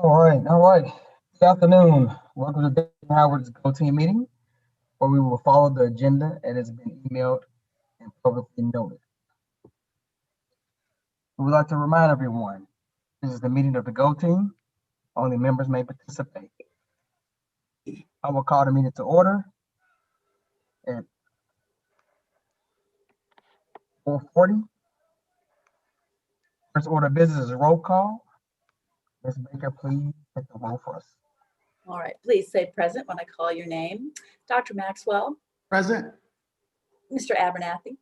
All right. Good afternoon. Welcome to Dave Howard's Go Team meeting, where we will follow the agenda that has been emailed and publicly noted. We would like to remind everyone, this is the meeting of the Go Team. Only members may participate. I will call the meeting to order at 4:40. First order of business is a roll call. Ms. Baker, please take the roll for us. All right, please say present when I call your name. Dr. Maxwell, Present. Mr. Abernathy,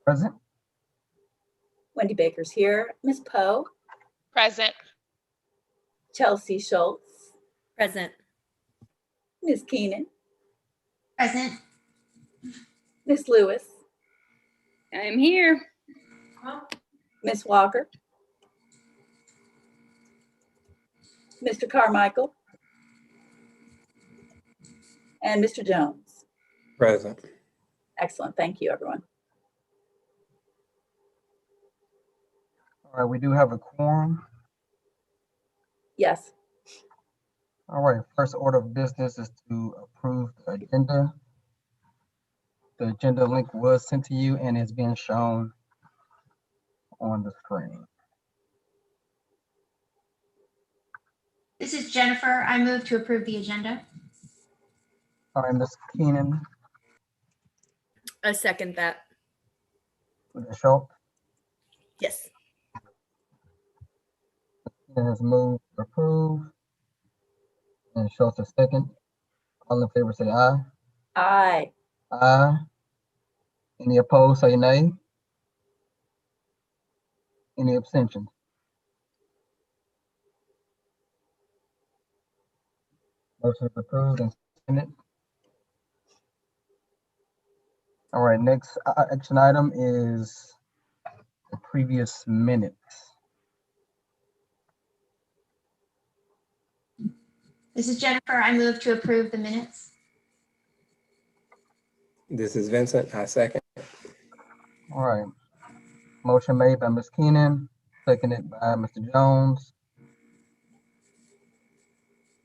Present. Wendy Baker's here, Ms. Poe, Present. Chelsea Schultz, Present. Ms. Keenan, Present. Ms. Lewis, I'm here. Ms. Walker, Mr. Carmichael, and Mr. Jones. Present. Excellent, thank you, everyone. All right, we do have a quorum. Yes, All right, first order of business is to approve the agenda. The agenda link was sent to you and is being shown on the screen. This is Jennifer. I move to approve the agenda. All right, Ms. Keenan, I second that. Ms. Schultz, Yes. Keenan has moved to approve. And Schultz is second. All in favor say aye. aye. Aye. Any opposed say nay. Any abstentions? Motion is approved and seconded. All right, next action item is the previous minutes. This is Jennifer. I move to approve the minutes. This is Vincent. I second. All right. Motion made by Ms. Keenan, seconded by Mr. Jones.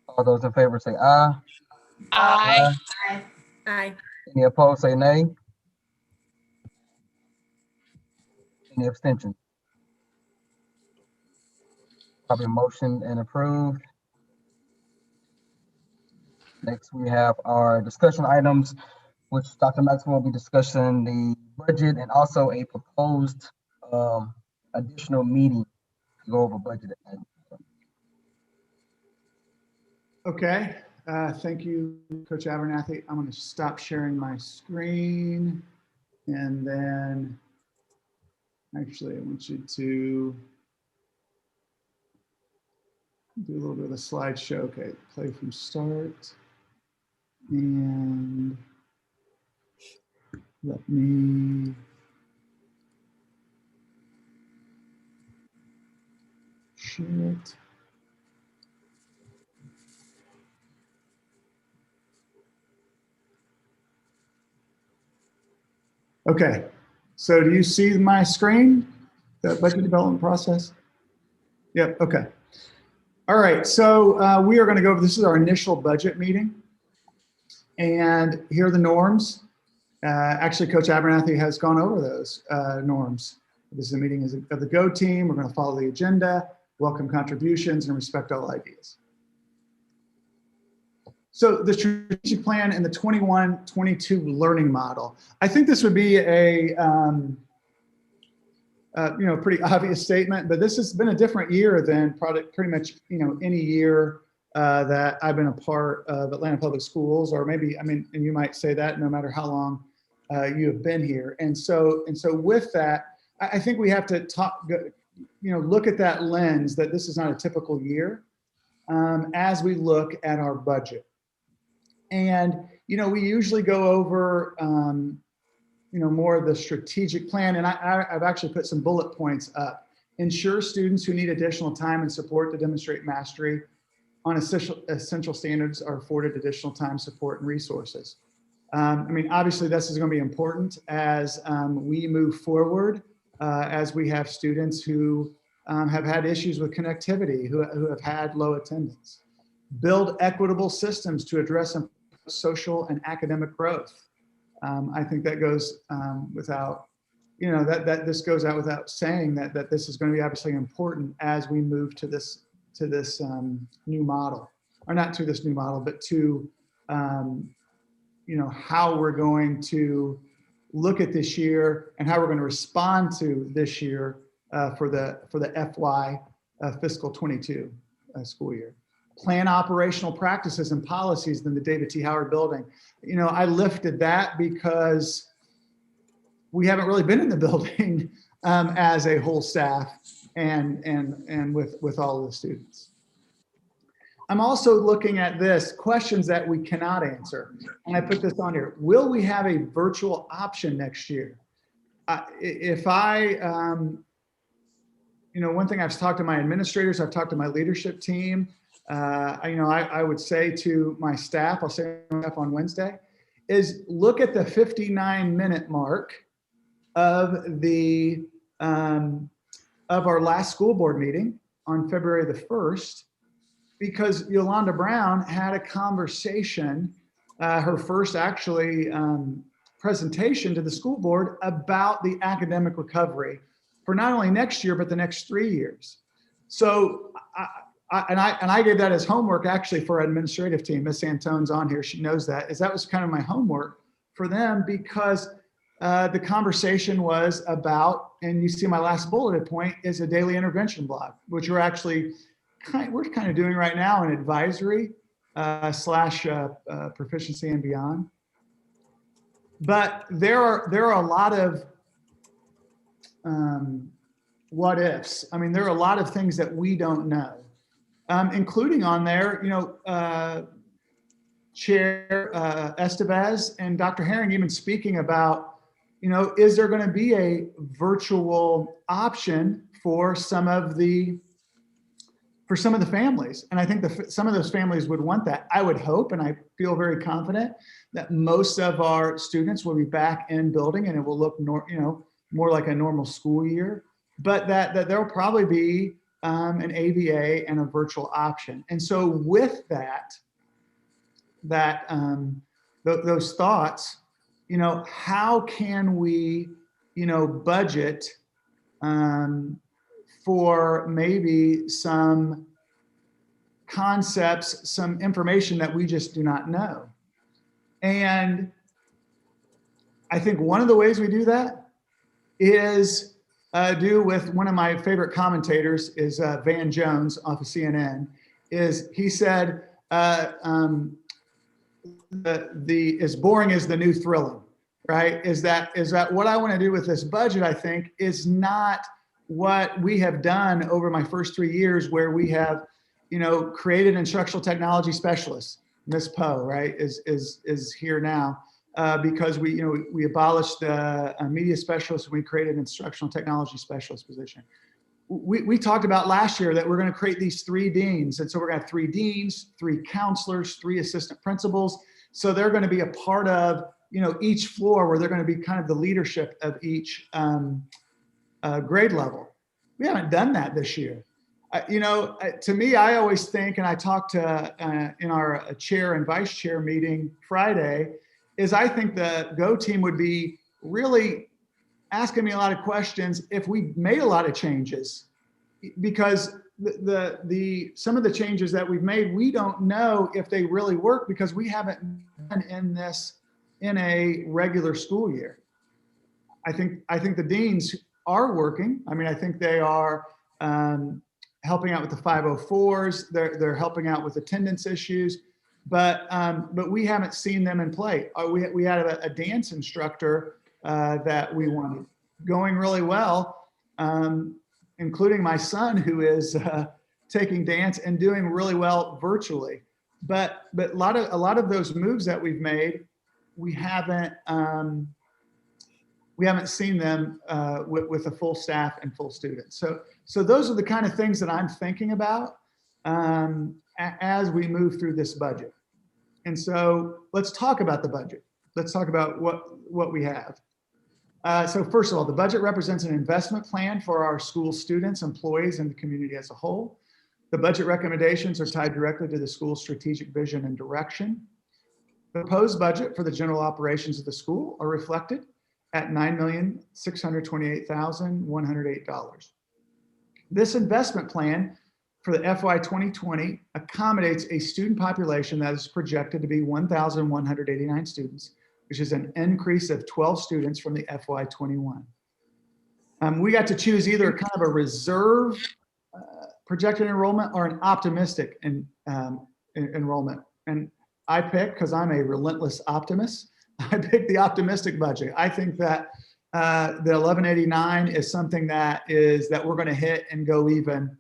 All those in favor say aye. Aye. Aye. Aye. Any opposed say nay. Any abstentions? Probably motion and approved. Next, we have our discussion items, which Dr. Maxwell will be discussing the budget and also a proposed additional meeting to go over budget. Okay. Thank you, Coach Abernathy. I'm going to stop sharing my screen. And then actually, I want you to do a little bit of a slideshow. Okay, play from start. And let me share it. Okay, so do you see my screen, the budget development process? Yep, okay. All right, so we are going to go over, this is our initial budget meeting. And here are the norms. Actually, Coach Abernathy has gone over those norms. This is a meeting of the Go team. We're going to follow the agenda, welcome contributions, and respect all ideas. So the strategic plan and the 21-22 learning model. I think this would be a pretty obvious statement, but this has been a different year than pretty much any year that I've been a part of Atlanta Public Schools, or maybe, and you might say that no matter how long you have been here. And so with that, I think we have to look at that lens that this is not a typical year as we look at our budget. And, we usually go over, more of the strategic plan. And I've actually put some bullet points up. Ensure students who need additional time and support to demonstrate mastery on essential standards are afforded additional time, support, and resources. Obviously this is going to be important as we move forward, as we have students who have had issues with connectivity, who have had low attendance. Build equitable systems to address social and academic growth. I think that goes without, that this goes out without saying that this is going to be obviously important as we move to this new model, or not to this new model, but to how we're going to look at this year and how we're going to respond to this year for the FY fiscal 22 school year. Plan operational practices and policies in the David T. Howard building. I lifted that because we haven't really been in the building as a whole staff and with all of the students. I'm also looking at this, questions that we cannot answer. And I put this on here. Will we have a virtual option next year? One thing I've talked to my administrators, I've talked to my leadership team. I would say to my staff, I'll say on Wednesday, is look at the 59-minute mark of our last school board meeting on February the 1st, because Yolanda Brown had a conversation, her first actually presentation to the school board about the academic recovery for not only next year, but the next 3 years. So I gave that as homework actually for our administrative team. Miss Antone's on here, she knows that was kind of my homework for them, because the conversation was about, and you see my last bulleted point, is a daily intervention block, which we're actually we're kind of doing right now in advisory / proficiency and beyond. But there are a lot of what ifs. I mean, there are a lot of things that we don't know, including on there, Chair Estevez and Dr. Herring even speaking about, is there going to be a virtual option for some of the families? And I think some of those families would want that. I would hope, and I feel very confident that most of our students will be back in building and it will look more like a normal school year, but that there'll probably be an ABA and a virtual option. And so with those thoughts, how can we, budget for maybe some concepts, some information that we just do not know. And I think one of the ways we do that is do with one of my favorite commentators is Van Jones off of CNN. He said, as boring as the new thrilling, right? Is that what I want to do with this budget, I think, is not what we have done over my first 3 years, where we have, created instructional technology specialists. Ms. Poe, right, is here now because we abolished the media specialist. We created instructional technology specialist position. We talked about last year that we're going to create these 3 deans. And so we're going to have 3 deans, 3 counselors, 3 assistant principals. So they're going to be a part of, each floor, where they're going to be kind of the leadership of each grade level. We haven't done that this year. To me, I always think, and I talked to in our chair and vice chair meeting Friday, is I think the Go team would be really asking me a lot of questions if we made a lot of changes, because some of the changes that we've made, we don't know if they really work, because we haven't been in a regular school year. I think the deans are working. I mean, I think they are helping out with the 504s. They're helping out with attendance issues, but we haven't seen them in play. We had a dance instructor that we wanted going really well, including my son, who is taking dance and doing really well virtually. But a lot of those moves that we've made, we haven't seen them with a full staff and full students. So those are the kind of things that I'm thinking about as we move through this budget. And so let's talk about the budget. Let's talk about what we have. So first of all, the budget represents an investment plan for our school students, employees, and the community as a whole. The budget recommendations are tied directly to the school's strategic vision and direction. The proposed budget for the general operations of the school are reflected at $9,628,108. This investment plan for the FY 2020 accommodates a student population that is projected to be 1,189 students, which is an increase of 12 students from the FY 21. We got to choose either kind of a reserve projected enrollment or an optimistic enrollment. And I picked, because I'm a relentless optimist, I picked the optimistic budget. I think that the 1189 is something that we're going to hit and go even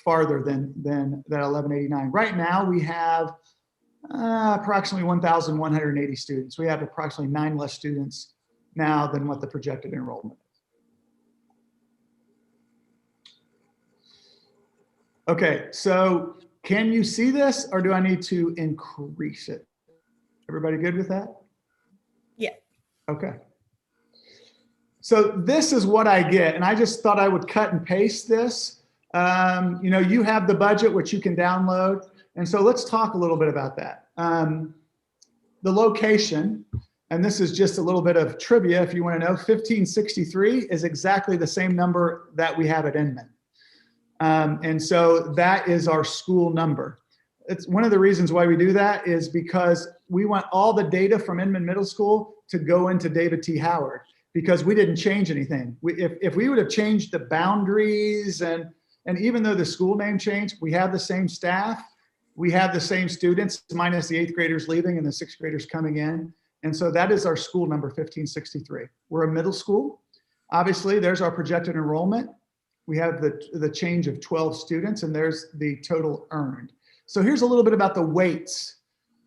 farther than that 1189. Right now we have approximately 1,180 students. We have approximately 9 less students now than what the projected enrollment is. Okay, so can you see this, or do I need to increase it? Everybody good with that? Yeah. Okay. So this is what I get, and I just thought I would cut and paste this. You have the budget, which you can download. And so let's talk a little bit about that. The location, and this is just a little bit of trivia if you want to know, 1563 is exactly the same number that we have at Inman. And so that is our school number. It's one of the reasons why we do that is because we want all the data from Inman Middle School to go into David T. Howard, because we didn't change anything. If we would have changed the boundaries and even though the school name changed, we have the same staff, we have the same students, minus the 8th graders leaving and the 6th graders coming in. And so that is our school number, 1563. We're a middle school. Obviously, there's our projected enrollment. We have the change of 12 students, and there's the total earned. So here's a little bit about the weights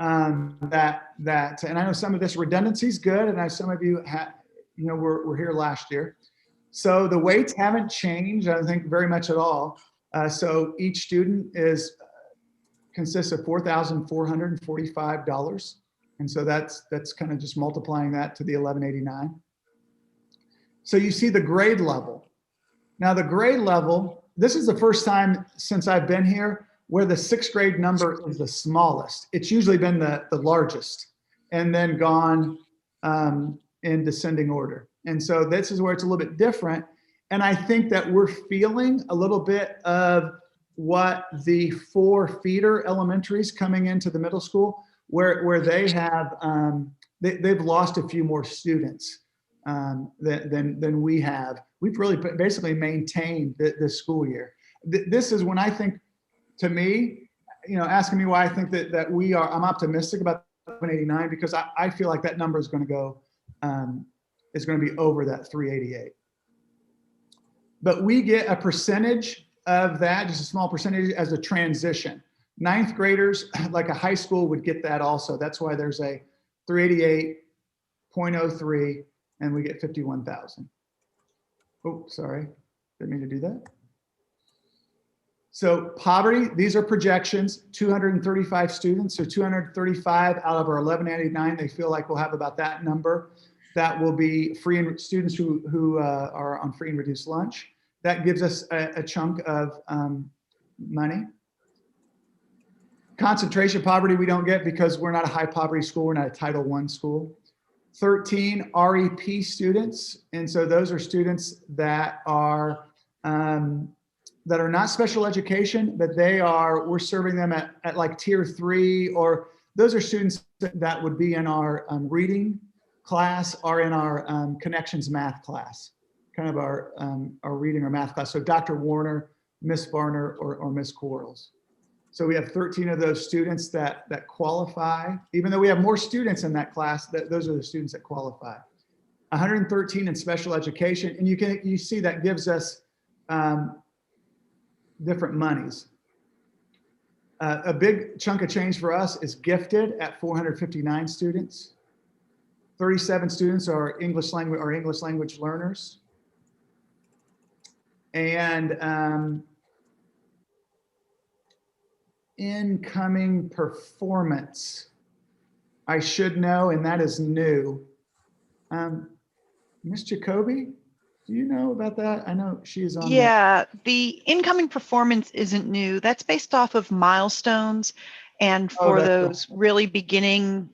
and I know some of this redundancy is good, and I know some of you were here last year. So the weights haven't changed, I don't think, very much at all. So each student consists of $4,445. And so that's kind of just multiplying that to the 1189. So you see the grade level. Now the grade level, this is the first time since I've been here where the 6th grade number is the smallest. It's usually been the largest and then gone in descending order. And so this is where it's a little bit different. And I think that we're feeling a little bit of what the 4 feeder elementaries coming into the middle school, where they have, they've lost a few more students than we have. We've really basically maintained this school year. This is when I think, to me, asking me why I think that I'm optimistic about 189, because I feel like that number is going to go, is going to be over that 388. But we get a percentage of that, just a small percentage, as a transition. 9th graders, like a high school, would get that also. That's why there's a 388.03, and we get 51,000. Oh, sorry, didn't mean to do that. So poverty, these are projections, 235 students. So 235 out of our 1189, they feel like we'll have about that number. That will be free and students who are on free and reduced lunch. That gives us a chunk of money. Concentration poverty we don't get because we're not a high poverty school. We're not a Title I school. 13 REP students. And so those are students that are not special education, but we're serving them at like tier 3, or those are students that would be in our reading class or in our connections math class, kind of our reading or math class. So Dr. Warner, Miss Varner, or Miss Quarles. So we have 13 of those students that qualify. Even though we have more students in that class, those are the students that qualify. 113 in special education, and you see that gives us different monies. A big chunk of change for us is gifted at 459 students. 37 students are English language learners. And incoming performance, I should know, and that is new. Ms. Jacoby, do you know about that? I know she's on. Yeah, the incoming performance isn't new. That's based off of milestones. And for that's right. those really beginning,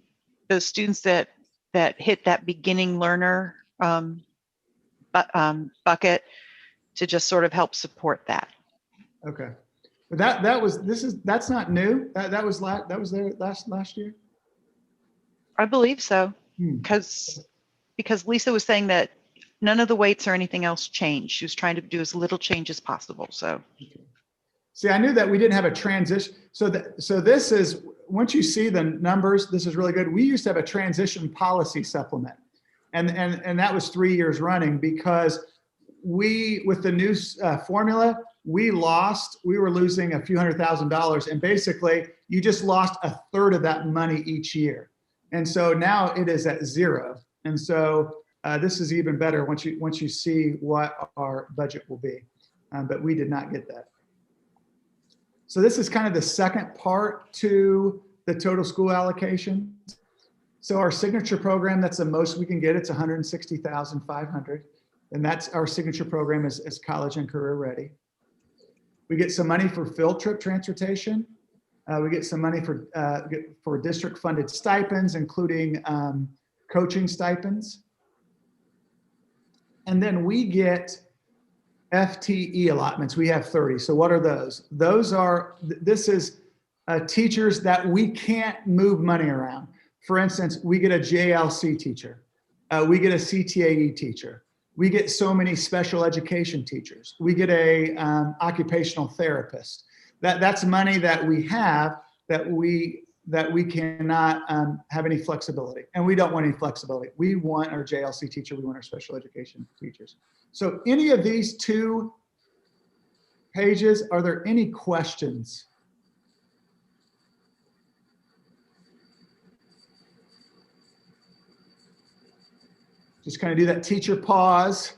those students that hit that beginning learner bucket, to just sort of help support that. Okay. But that's not new. That was there last year. I believe so, Hmm. because Lisa was saying that none of the weights or anything else changed. She was trying to do as little change as possible. So. Okay. See, I knew that we didn't have a transition. So this is, once you see the numbers, this is really good. We used to have a transition policy supplement. And that was 3 years running, because with the new formula, we were losing a few $100,000, and basically you just lost a third of that money each year. And so now it is at zero. And so this is even better once you see what our budget will be. But we did not get that. So this is kind of the second part to the total school allocation. So our signature program, that's the most we can get. It's $160,500. And that's our signature program is college and career ready. We get some money for field trip transportation. We get some money for district funded stipends, including coaching stipends. And then we get FTE allotments. We have 30. So what are those? This is teachers that we can't move money around. For instance, we get a JLC teacher. We get a CTAE teacher. We get so many special education teachers. We get a occupational therapist. That's money that we have that we cannot have any flexibility. And we don't want any flexibility. We want our JLC teacher. We want our special education teachers. So any of these two pages, are there any questions? Just kind of do that teacher pause.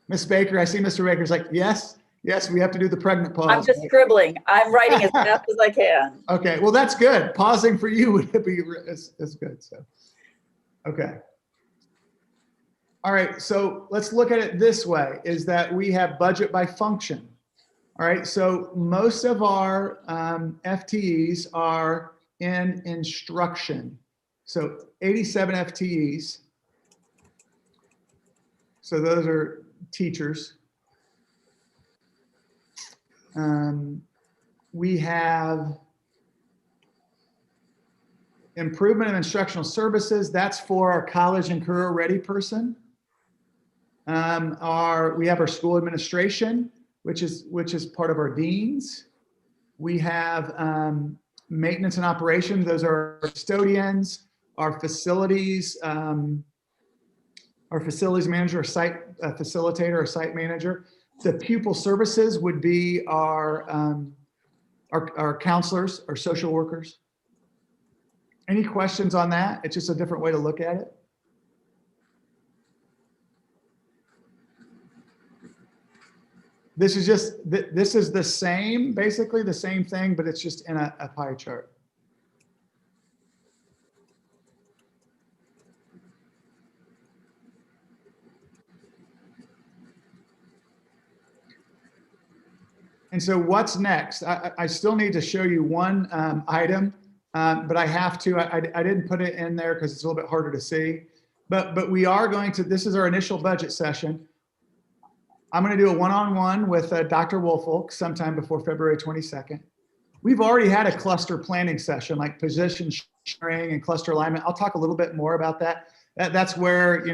Miss Baker, I see Mr. Baker's like, yes, we have to do the pregnant pause. I'm just scribbling. I'm writing as fast as I can. Okay, well, that's good. Pausing for you would be is good. So, okay. All right, so let's look at it this way, is that we have budget by function. All right, so most of our FTEs are in instruction. So 87 FTEs. So those are teachers. We have improvement of instructional services. That's for our college and career ready person. We have our school administration, which is part of our deans. We have maintenance and operation. Those are our custodians, our facilities manager, site facilitator, or site manager. The pupil services would be our counselors, our social workers. Any questions on that? It's just a different way to look at it. This is the same, basically the same thing, but it's just in a pie chart. And so what's next? I still need to show you one item, but I have to. I didn't put it in there because it's a little bit harder to see. But we are going to, this is our initial budget session. I'm going to do a one-on-one with Dr. Woolfolk sometime before February 22nd. We've already had a cluster planning session, like position sharing and cluster alignment. I'll talk a little bit more about that. That's where,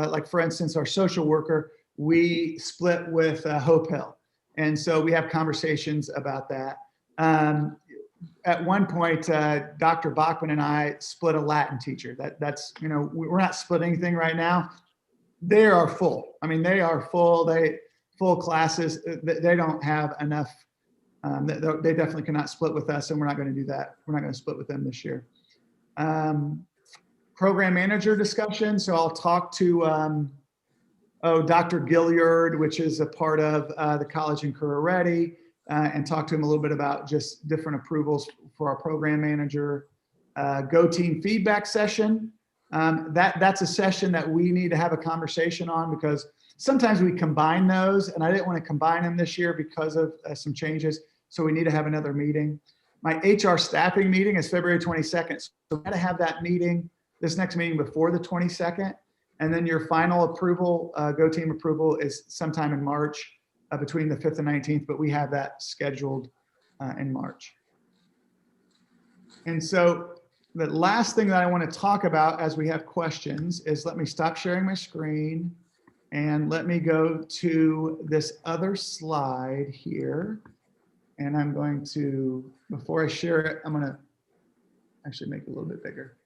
like for instance, our social worker, we split with Hope Hill. And so we have conversations about that. At one point, Dr. Bachman and I split a Latin teacher. That's we're not splitting anything right now. They are full. I mean, they are full. Full classes. They don't have enough. They definitely cannot split with us, and we're not going to do that. We're not going to split with them this year. Program manager discussion. So I'll talk to Dr. Gilliard, which is a part of the College and Career Ready, and talk to him a little bit about just different approvals for our program manager. Go team feedback session. That's a session that we need to have a conversation on, because sometimes we combine those, and I didn't want to combine them this year because of some changes. So we need to have another meeting. My HR staffing meeting is February 22nd. So we got to have that meeting, this next meeting, before the 22nd. And then your final approval, Go Team approval, is sometime in March, between the 5th and 19th, but we have that scheduled in March. And so the last thing that I want to talk about as we have questions is, let me stop sharing my screen and let me go to this other slide here. And I'm going to, before I share it, I'm going to actually make it a little bit bigger.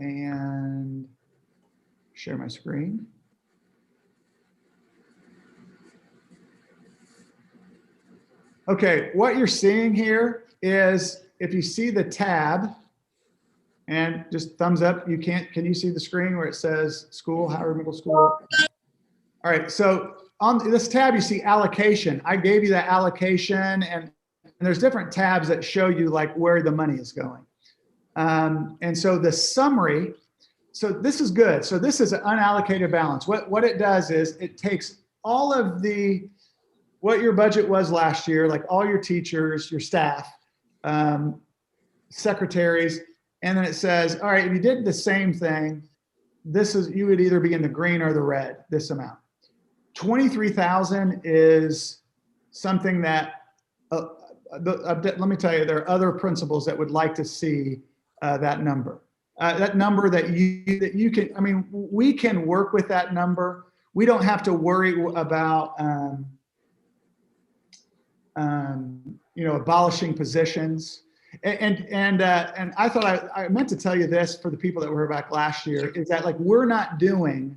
And share my screen. Okay, what you're seeing here is, if you see the tab, and just thumbs up, can you see the screen where it says school, Howard Middle School? All right, so on this tab, you see allocation. I gave you that allocation, and there's different tabs that show you like where the money is going. And so the summary, so this is good. So this is an unallocated balance. What it does is it takes all of what your budget was last year, like all your teachers, your staff, secretaries, and then it says, all right, if you did the same thing, you would either be in the green or the red, this amount. 23,000 is something that, let me tell you, there are other principals that would like to see that number. That number that you can, I mean, we can work with that number. We don't have to worry about, abolishing positions. And I thought I meant to tell you this for the people that were back last year, is that like, we're not doing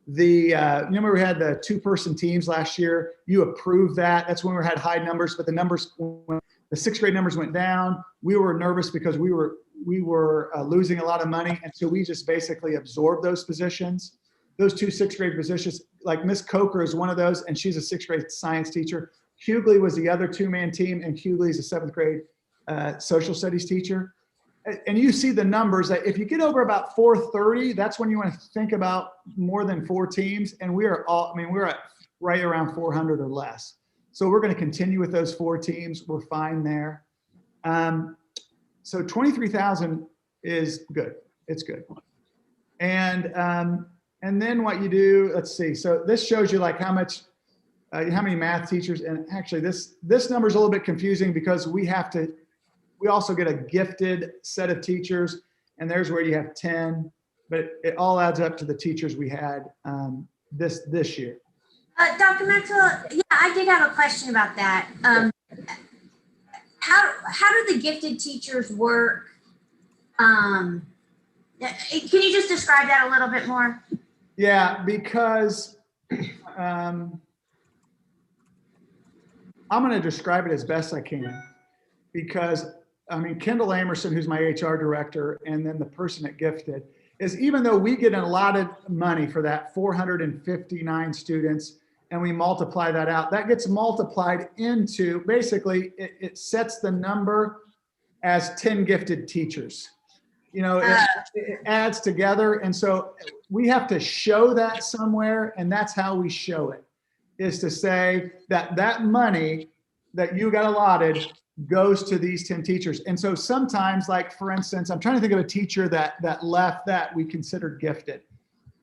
the, remember we had the 2-person teams last year. You approved that. That's when we had high numbers, but the numbers, when the 6th grade numbers went down, we were nervous because we were losing a lot of money. And so we just basically absorbed those positions, those 2 6th grade positions. Like Miss Coker is one of those, and she's a 6th grade science teacher. Hughley was the other 2-man team, and Hughley's a 7th grade social studies teacher. And you see the numbers that if you get over about 430, that's when you want to think about more than 4 teams. And we're at right around 400 or less. So we're going to continue with those 4 teams. We're fine there. So 23,000 is good. It's good. And then what you do, let's see. So this shows you like how many math teachers, and actually this number is a little bit confusing because we also get a gifted set of teachers, and there's where you have 10, but it all adds up to the teachers we had this year. Dr. Maxwell, yeah, I did have a question about that. How do the gifted teachers work? Can you just describe that a little bit more? Yeah, because I'm going to describe it as best I can, because I mean, Kendall Amerson, who's my HR director, and then the person at Gifted, is even though we get allotted money for that 459 students, and we multiply that out, that gets multiplied into, basically, it sets the number as 10 gifted teachers. It adds together. And so we have to show that somewhere, and that's how we show it, is to say that that money that you got allotted goes to these 10 teachers. And so sometimes, like for instance, I'm trying to think of a teacher that left that we considered gifted.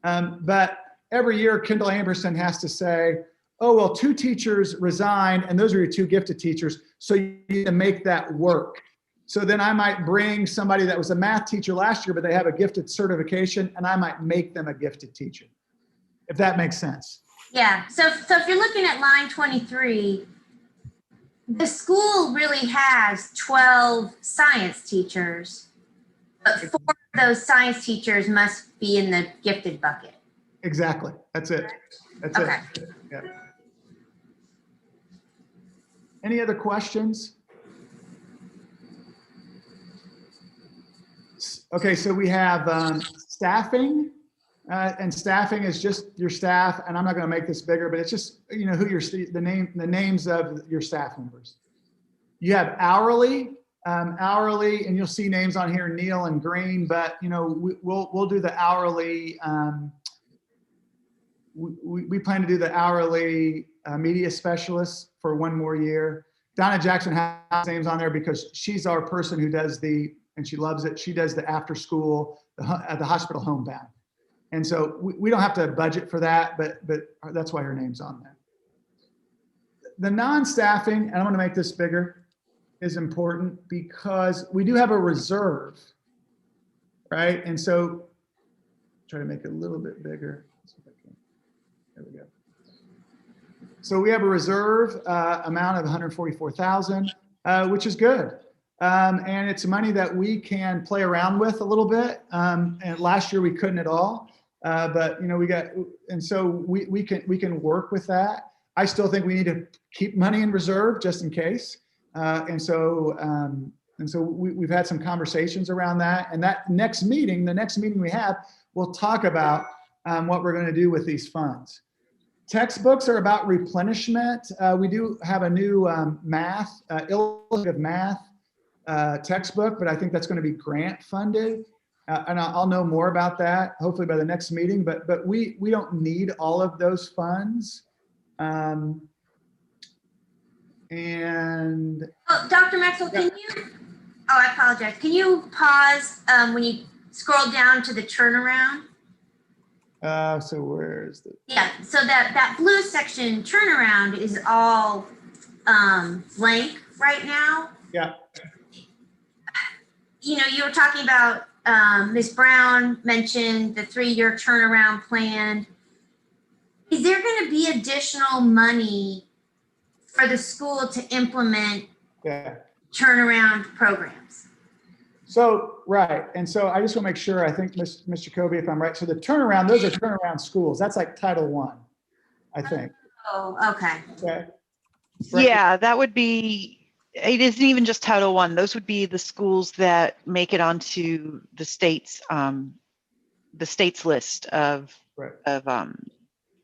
But every year Kendall Amberson has to say, oh, well, 2 teachers resigned and those are your 2 gifted teachers. So you need to make that work. So then I might bring somebody that was a math teacher last year, but they have a gifted certification, and I might make them a gifted teacher, if that makes sense. Yeah, so if you're looking at line 23, the school really has 12 science teachers, but 4 of those science teachers must be in the gifted bucket. Exactly. That's it. That's Okay. it. Yeah. Any other questions? Okay, so we have staffing, and staffing is just your staff, and I'm not going to make this bigger, but it's just who the names of your staff members. You have hourly, Hourly, and you'll see names on here, Neil and Green, but we'll do the hourly. We plan to do the hourly media specialist for one more year. Donna Jackson has names on there because she's our person who does and she loves it. She does the after school, the hospital homebound. And so we don't have to budget for that, but that's why her name's on there. The non-staffing, and I'm gonna make this bigger, is important because we do have a reserve, right? And so try to make it a little bit bigger. There we go. So we have a reserve amount of 144,000, which is good. And it's money that we can play around with a little bit. And last year we couldn't at all, but we can work with that. I still think we need to keep money in reserve just in case. And so we've had some conversations around that. And that next meeting, the next meeting we have, we'll talk about what we're going to do with these funds. Textbooks are about replenishment. We do have a new illustrative math textbook, but I think that's going to be grant funded. And I'll know more about that hopefully by the next meeting, but we don't need all of those funds. And Dr. Maxwell, I apologize. Can you pause when you scroll down to the turnaround? So where's the? Yeah, so that blue section turnaround is all blank right now. Yeah. You were talking about, Ms. Brown mentioned the 3-year turnaround plan. Is there going to be additional money for the school to implement turnaround programs? So, right. And so I just want to make sure, I think, Ms. Jacoby, if I'm right. So the turnaround, those are turnaround schools. That's like Title I, I think. Oh, okay. Okay. Yeah, that would be, it isn't even just Title I. Those would be the schools that make it onto the state's list of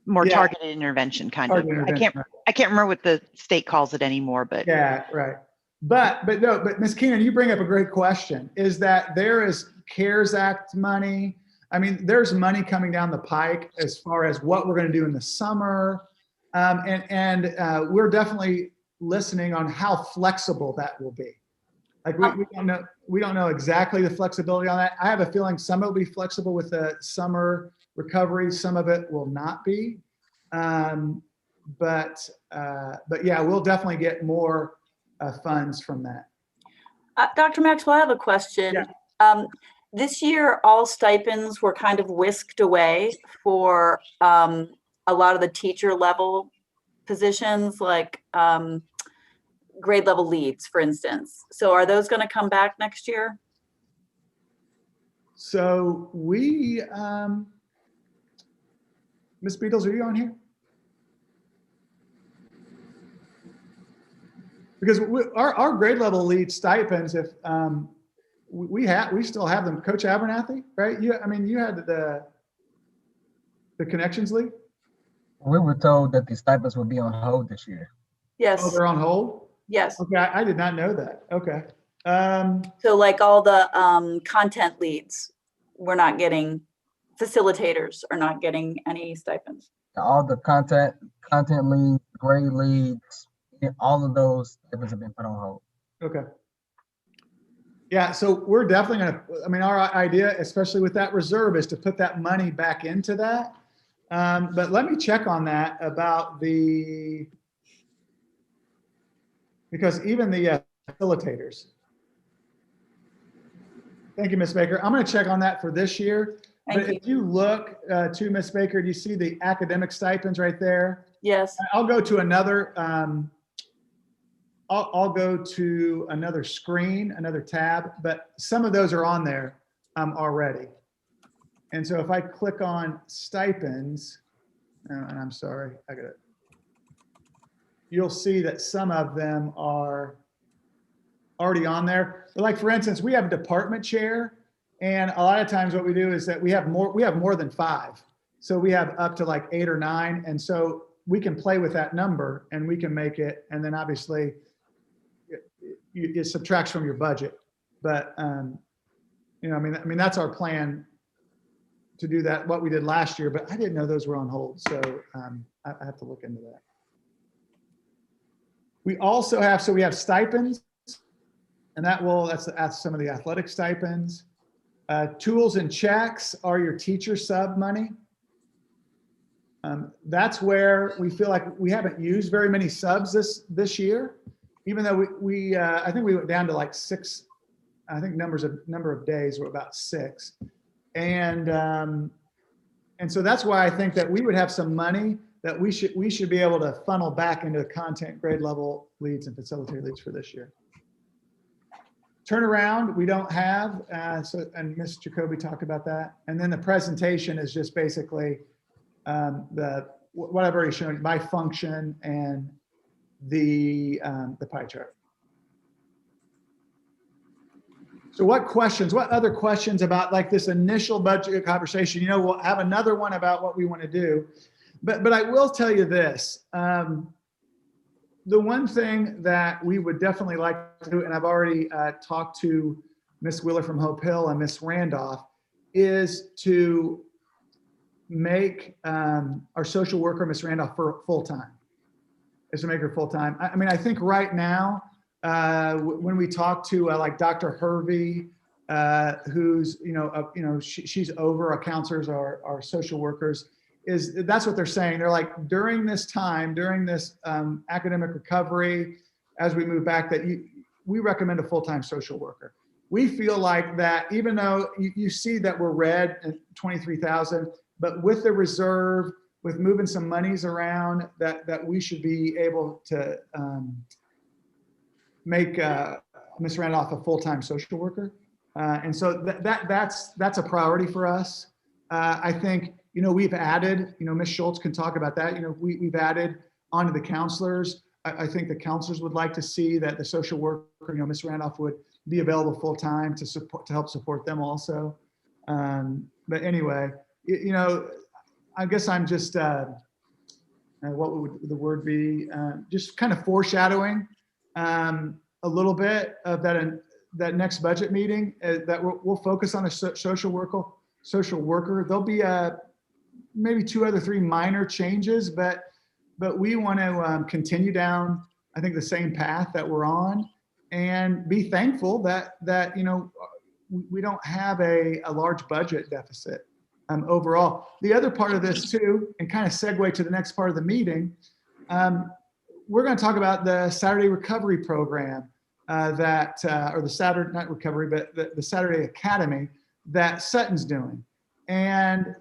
more targeted intervention kind of. I can't remember what the state calls it anymore, but. Yeah, right. But Ms. Keenan, you bring up a great question, is that there is CARES Act money. I mean, there's money coming down the pike as far as what we're going to do in the summer. And we're definitely listening on how flexible that will be. Like we don't know exactly the flexibility on that. I have a feeling some of it will be flexible with the summer recovery. Some of it will not be. But yeah, we'll definitely get more funds from that. Dr. Maxwell, I have a question. Yeah. This year, all stipends were kind of whisked away for a lot of the teacher level positions, like grade level leads, for instance. So are those going to come back next year? So we, Ms. Beatles, are you on here? Because our grade level lead stipends, if we still have them. Coach Abernathy, right? You had the connections lead. We were told that the stipends would be on hold this year. Yes. Oh, they're on hold? Yes. Okay, I did not know that. Okay. So like all the content leads, we're not getting, facilitators are not getting any stipends. All the content leads, grade leads, all of those stipends have been put on hold. Okay. Yeah, so we're definitely going to, our idea, especially with that reserve, is to put that money back into that. But let me check on that about because even the facilitators. Thank you, Ms. Baker. I'm going to check on that for this year. But if you look to Ms. Baker, do you see the academic stipends right there? Yes. I'll go to another, I'll go to another screen, another tab, but some of those are on there already. And so if I click on stipends, and I'm sorry, you'll see that some of them are already on there. But like for instance, we have a department chair, and a lot of times what we do is that we have more than 5. So we have up to like 8 or 9. And so we can play with that number and we can make it. And then obviously it subtracts from your budget. But, you know, I mean, that's our plan to do that, what we did last year, but I didn't know those were on hold. So I have to look into that. We also have, so we have stipends, and that's some of the athletic stipends. Tools and checks are your teacher sub money. That's where we feel like we haven't used very many subs this year, even though I think we went down to like 6. I think number of days were about 6, and so that's why I think that we would have some money that we should be able to funnel back into content grade level leads and facilitator leads for this year. Turnaround, we don't have, and Ms. Jacoby talked about that. And then the presentation is just basically what I've already shown you by function and the pie chart. So what other questions about like this initial budget conversation? You know, we'll have another one about what we want to do, but I will tell you this. The one thing that we would definitely like to do, and I've already talked to Ms. Wheeler from Hope Hill and Ms. Randolph, is to make our social worker, Ms. Randolph, for full-time. Is to make her full-time. I mean, I think right now, when we talk to like Dr. Hervey, who's, she's over our counselors, our social workers, that's what they're saying. They're like, during this time, during this academic recovery, as we move back, that we recommend a full-time social worker. We feel like that, even though you see that we're red at 23,000, but with the reserve, with moving some monies around, that we should be able to make Ms. Randolph a full-time social worker. And so that's a priority for us. I think, we've added, Ms. Schultz can talk about that. We've added onto the counselors. I think the counselors would like to see that the social worker, Ms. Randolph would be available full-time to help support them also. But anyway, I guess I'm just, what would the word be? Just kind of foreshadowing a little bit of that next budget meeting that we'll focus on a social worker. There'll be maybe 2 or 3 minor changes, but we want to continue down, I think, the same path that we're on, and be thankful that we don't have a large budget deficit overall. The other part of this too, and kind of segue to the next part of the meeting, we're going to talk about the Saturday Recovery Program or the Saturday, not recovery, but the Saturday Academy that Sutton's doing. And,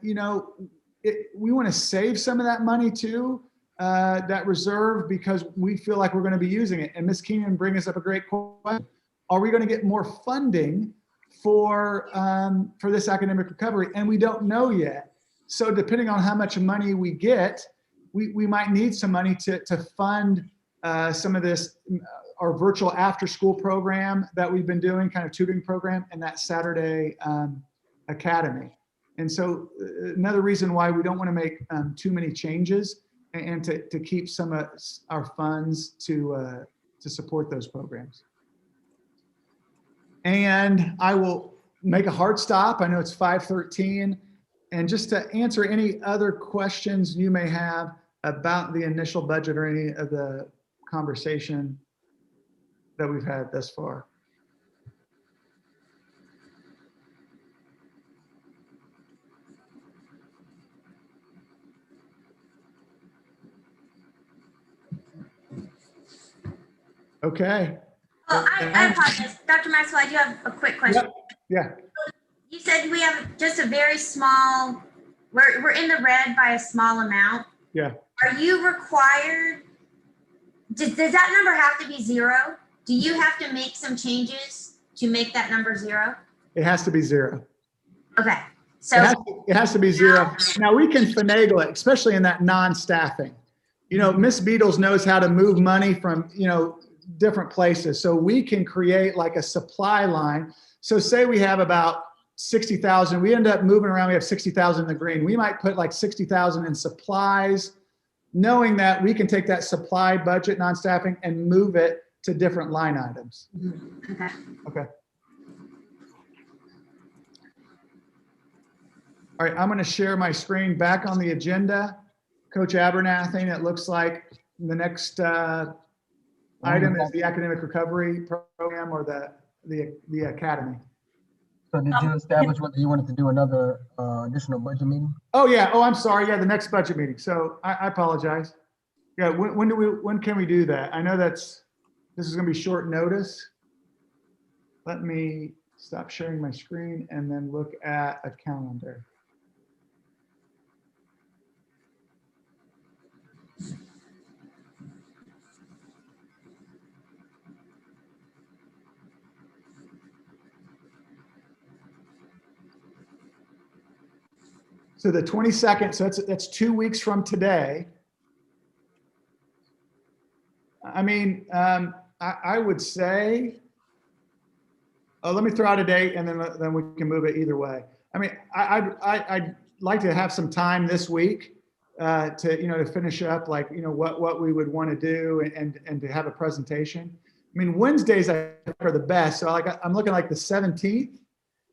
we want to save some of that money too, that reserve, because we feel like we're going to be using it. And Ms. Keenan brings us up a great question. Are we going to get more funding for this academic recovery? And we don't know yet. So depending on how much money we get, we might need some money to fund some of this, our virtual after school program that we've been doing, kind of tutoring program, and that Saturday Academy. And so another reason why we don't want to make too many changes, and to keep some of our funds to support those programs. And I will make a hard stop. I know it's 5:13. And just to answer any other questions you may have about the initial budget or any of the conversation that we've had thus far. Okay. Oh, I apologize. Dr. Maxwell, I do have a quick question. Yeah. You said we have just a very small, we're in the red by a small amount. Yeah. Are you required, does that number have to be 0? Do you have to make some changes to make that number 0? It has to be 0. Okay. So it has to be 0. Now we can finagle it, especially in that non-staffing. Miss Beatles knows how to move money from, different places. So we can create like a supply line. So say we have about 60,000, we end up moving around, we have 60,000 in the green. We might put like 60,000 in supplies, knowing that we can take that supply budget, non-staffing, and move it to different line items. Okay. Okay. All right, I'm going to share my screen back on the agenda. Coach Abernathy, it looks like the next item is the academic recovery program or the academy. So did you establish whether you wanted to do another additional budget meeting? Oh yeah. Oh, I'm sorry. Yeah, the next budget meeting. So I apologize. Yeah. When can we do that? I know this is going to be short notice. Let me stop sharing my screen and then look at a calendar. So the 22nd, so that's 2 weeks from today. I mean, I would say, let me throw out a date and then we can move it either way. I mean, I'd like to have some time this week to finish up what we would want to do and to have a presentation. I mean, Wednesdays are the best. So I'm looking like the 17th,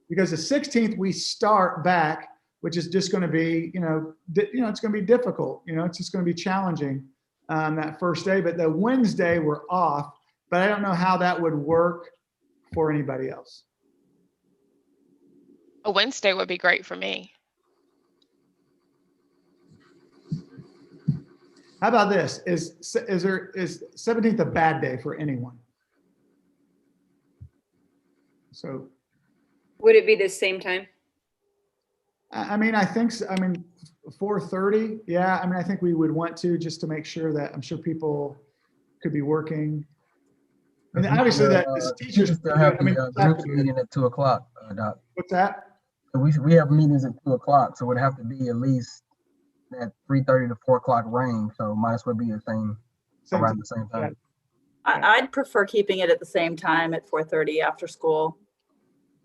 because the 16th we start back, which is just going to be, it's going to be difficult. It's just going to be challenging that first day. But the Wednesday we're off, but I don't know how that would work for anybody else. A Wednesday would be great for me. How about this? Is 17th a bad day for anyone? So Would it be the same time? I mean, I think so. I mean, 4:30. Yeah. I mean, I think we would want to, just to make sure that I'm sure people could be working. And obviously that teachers still have the group meeting at 2 o'clock, Doc. What's that? So we have meetings at 2 o'clock, so it would have to be at least that 3:30 to 4 o'clock range. So might as well be the same around the same time. I'd prefer keeping it at the same time at 4:30 after school,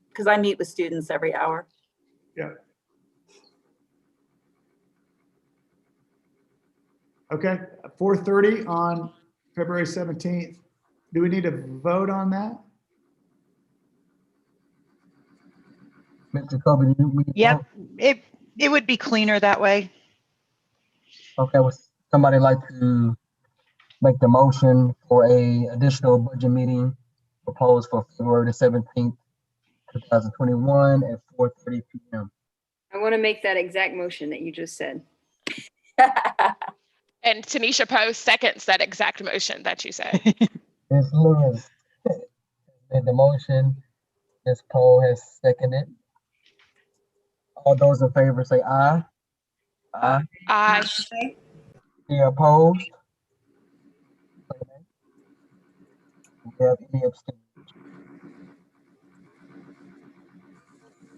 because I meet with students every hour. Yeah. Okay, 4:30 on February 17th. Do we need to vote on that? Mr. Kobe, do we? Yep, it would be cleaner that way. Okay, would somebody like to make the motion for a additional budget meeting proposed for February the 17th, 2021 at 4:30 p.m. I want to make that exact motion that you just said. And Tanisha Poe seconds that exact motion that you said. Ms. Lewis made the motion. Ms. Poe has seconded. All those in favor say aye. Aye. Aye. Any opposed? Do we have any abstentions?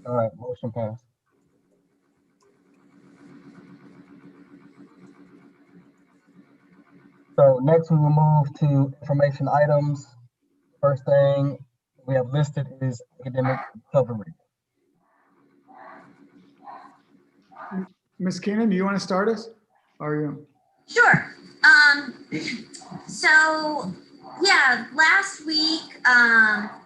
All right, motion passed. So next we will move to information items. First thing we have listed is academic recovery. Ms. Keenan, do you want to start us? Or are you? Sure. So yeah, last week,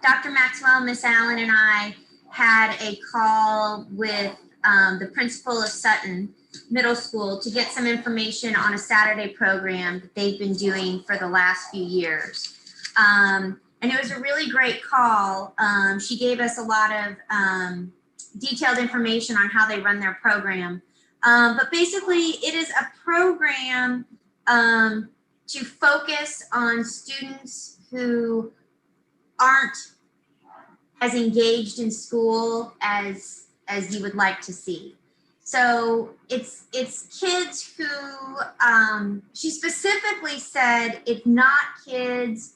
Dr. Maxwell, Miss Allen, and I had a call with the principal of Sutton Middle School to get some information on a Saturday program that they've been doing for the last few years. And it was a really great call. She gave us a lot of detailed information on how they run their program. But basically, it is a program to focus on students who aren't as engaged in school as you would like to see. So it's kids who, she specifically said it's not kids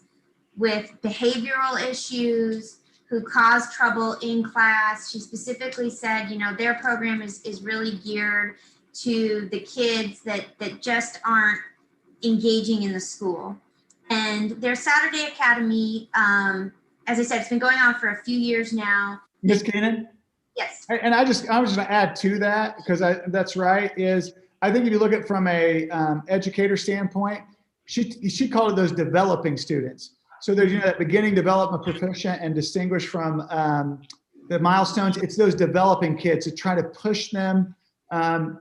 with behavioral issues who cause trouble in class. She specifically said, their program is really geared to the kids that just aren't engaging in the school. And their Saturday Academy, as I said, it's been going on for a few years now. Ms. Keenan? Yes. And I was going to add to that, because that's right, is I think if you look at from a educator standpoint, she called it those developing students. So there's, that beginning, development, proficient, and distinguished from the milestones. It's those developing kids to try to push them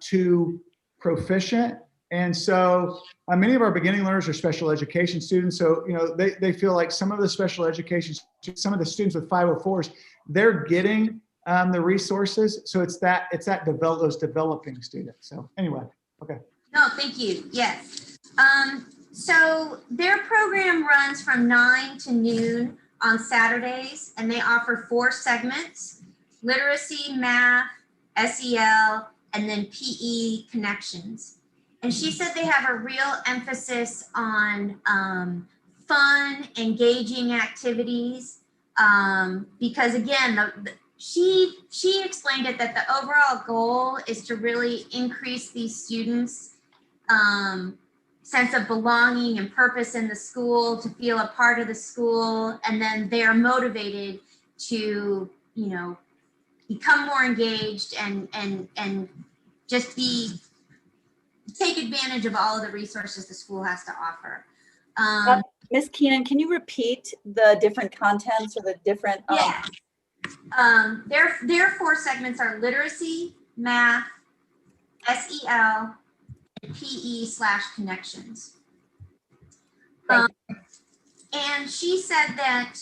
to proficient. And so many of our beginning learners are special education students. So, they feel like some of the special education, some of the students with 504s, they're getting the resources. So it's those developing students. So anyway, okay. No, thank you. Yes. So their program runs from 9 to noon on Saturdays, and they offer 4 segments: literacy, math, SEL, and then PE connections. And she said they have a real emphasis on fun, engaging activities, because again, she explained it that the overall goal is to really increase these students' sense of belonging and purpose in the school, to feel a part of the school, and then they are motivated to, become more engaged and just take advantage of all of the resources the school has to offer. Ms. Keenan, can you repeat the different contents or the different? Yeah. Their 4 segments are literacy, math, SEL, PE/connections. And she said that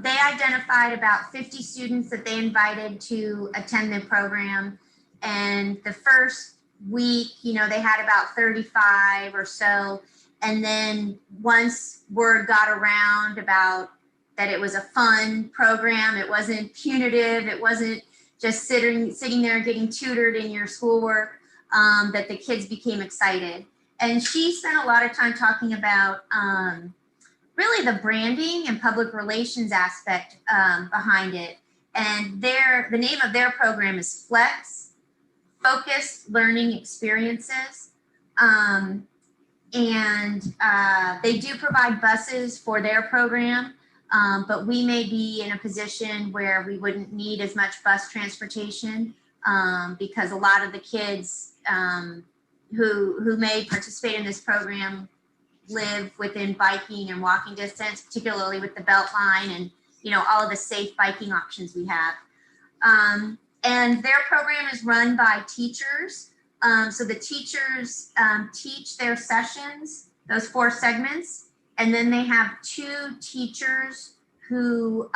they identified about 50 students that they invited to attend the program. And the first week, they had about 35 or so. And then once word got around about that it was a fun program, it wasn't punitive, it wasn't just sitting there getting tutored in your schoolwork, that the kids became excited. And she spent a lot of time talking about really the branding and public relations aspect behind it. And the name of their program is Flex, Focused Learning Experiences. And they do provide buses for their program, but we may be in a position where we wouldn't need as much bus transportation because a lot of the kids who may participate in this program live within biking and walking distance, particularly with the Beltline and all of the safe biking options we have. And their program is run by teachers. So the teachers teach their sessions, those 4 segments, and then they have 2 teachers who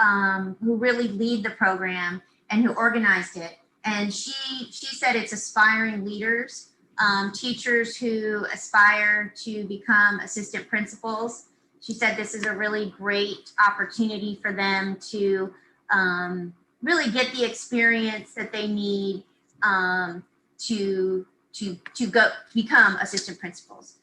really lead the program and who organized it. And she said it's aspiring leaders, teachers who aspire to become assistant principals. She said this is a really great opportunity for them to really get the experience that they need to go become assistant principals.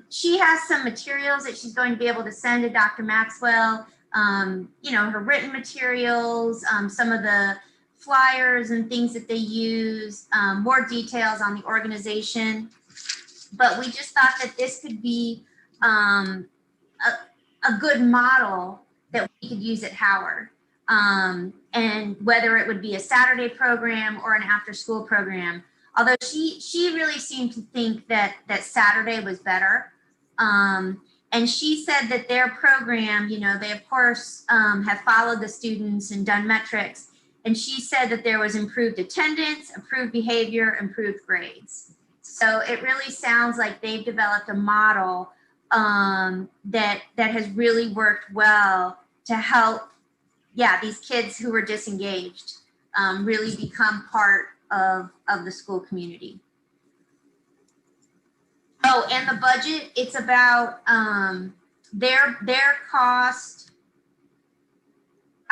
She has some materials that she's going to be able to send to Dr. Maxwell, her written materials, some of the flyers and things that they use, more details on the organization. But we just thought that this could be a good model that we could use at Howard. And whether it would be a Saturday program or an after-school program, although she really seemed to think that Saturday was better. And she said that their program, they of course have followed the students and done metrics. And she said that there was improved attendance, improved behavior, improved grades. So it really sounds like they've developed a model that has really worked well to help, these kids who were disengaged really become part of the school community. Oh, and the budget, it's about their cost.